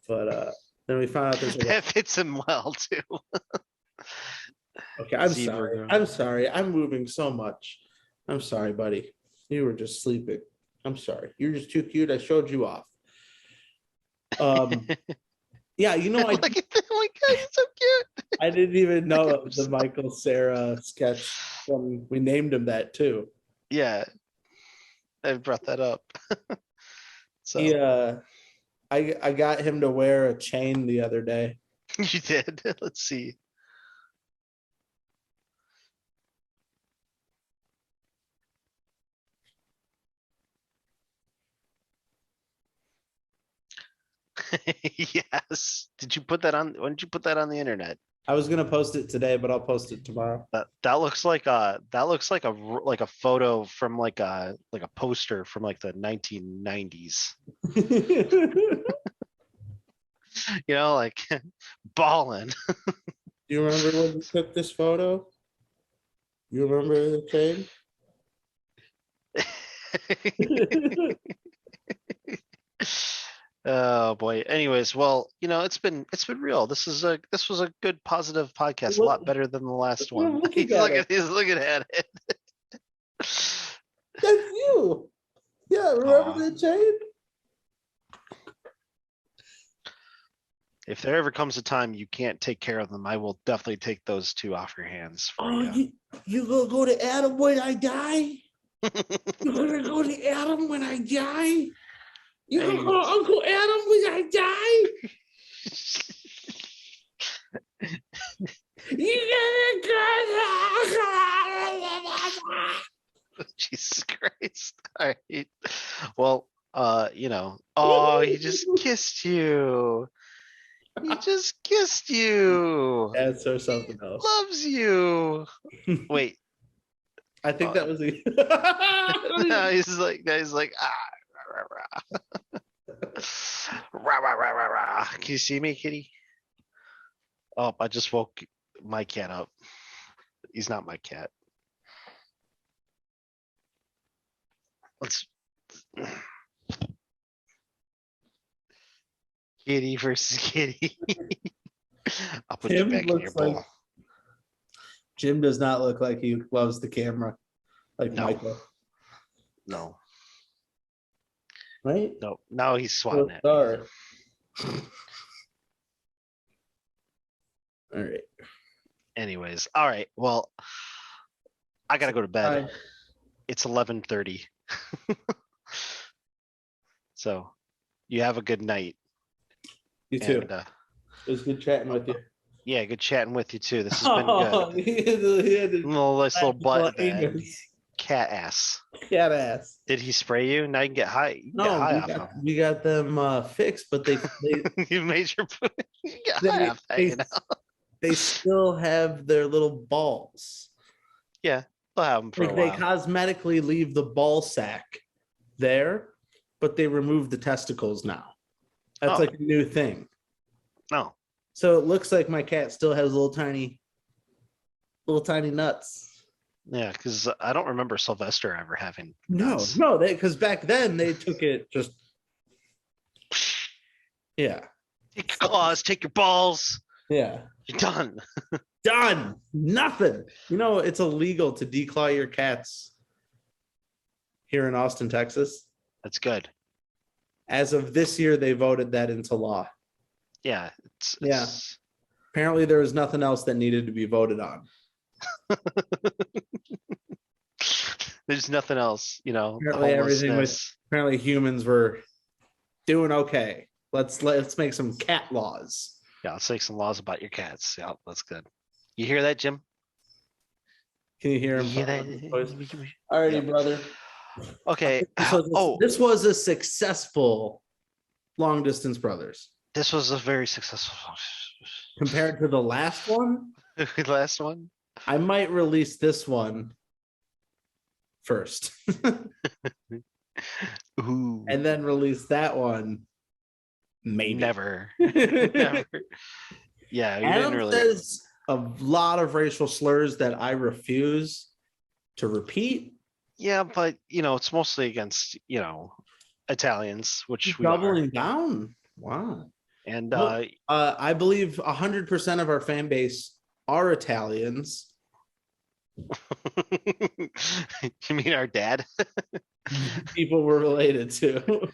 but then we found out there's That fits him well too. okay. I'm Zebra sorry. Girl. I'm sorry. I'm moving so much. I'm sorry, buddy. You were just sleeping. I'm sorry. You're just too cute. I showed you off. Yeah, I Look at that. Oh my God, he's so cute. I didn't even know I'm of the sorry. Michael Cera sketch when we named him that too. Yeah, I brought that up. So He I got him to wear a chain the other day. you did. Let's see. Yes. Did you put that on? When did you put that on the internet? I was gonna post it today, but I'll post it tomorrow. That looks like a photo from like a poster from like the 1990s. Like ballin'. You remember when we took this photo? You remember the chain? Oh boy. Anyways, well, it's been real. This was a good positive podcast, a lot better than the last one. He's looking at it. That's you. Yeah, remember Aw. that chain? If there ever comes a time you can't take care of them, I will definitely take those two off your hands for you. You gonna go to Adam when I die? You gonna go to Adam when I die? You gonna go to Uncle Adam when I die? You Jesus Christ. All right. Well, oh, he just kissed you. He just kissed you. That's or something else. Loves you. Wait. I think that was the. He's like, rah, rah, rah. Rah, rah, rah, rah, rah. Can you see me, kitty? Oh, I just woke my cat up. He's not my cat. Let's Kitty versus Kitty. I'll put you Jim back in your looks like bowl. Jim does not look like he loves the camera, like No. Michael, No, right? no. Now he's swatting at me. Sorry. All right. Anyways, all right. Well, I gotta go to bed. Bye. It's 11:30. So you have a good night. You too. And, It was good chatting with you. yeah, good chatting with you too. This has been good. He had a Nice little butt. anus. Cat ass. Cat ass. Did he spray you? Now you can get high. You can get No, high off we got them fixed, but they him. You made your you get high off that, they, you know? they still have their little balls. Yeah, they'll have them for Like a they while. cosmetically leave the ball sack there, but they remove the testicles now. That's Oh. like a new thing. No. So it looks like my cat still has little tiny nuts. Yeah, because I don't remember Sylvester ever having No, nuts. because back then they took it just, yeah, Take your claws, take your balls. yeah, You're done. done. Nothing. You know, it's illegal to declaw your cats here in Austin, Texas. That's good. As of this year, they voted that into law. Yeah. It's Apparently, there was nothing else that needed to be voted on. There's nothing else, you know. Apparently, everything was. Homelessness. Apparently, humans were doing okay. Let's make some cat laws. Yeah, let's make some laws about your cats. Yeah, that's good. You hear that, Jim? Can you hear You him? hear Alrighty, Yep. brother. Okay. So this was a successful long distance brothers This was a very successful compared to the last one. last one. I might release this one first Ooh, and then release that one. Maybe never. Never. Yeah, you didn't Adam really. says a lot of racial slurs that I refuse to repeat. Yeah, but you know, it's mostly against, you know, Italians, which we Doubling are. down. Wow. And Well, I believe 100% of our fan base are Italians. you mean our dad? People we're related to.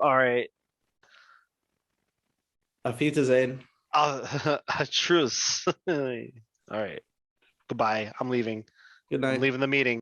All right. Afita Zayn. Truce. All right. Goodbye. I'm leaving. Good night. I'm leaving the meeting.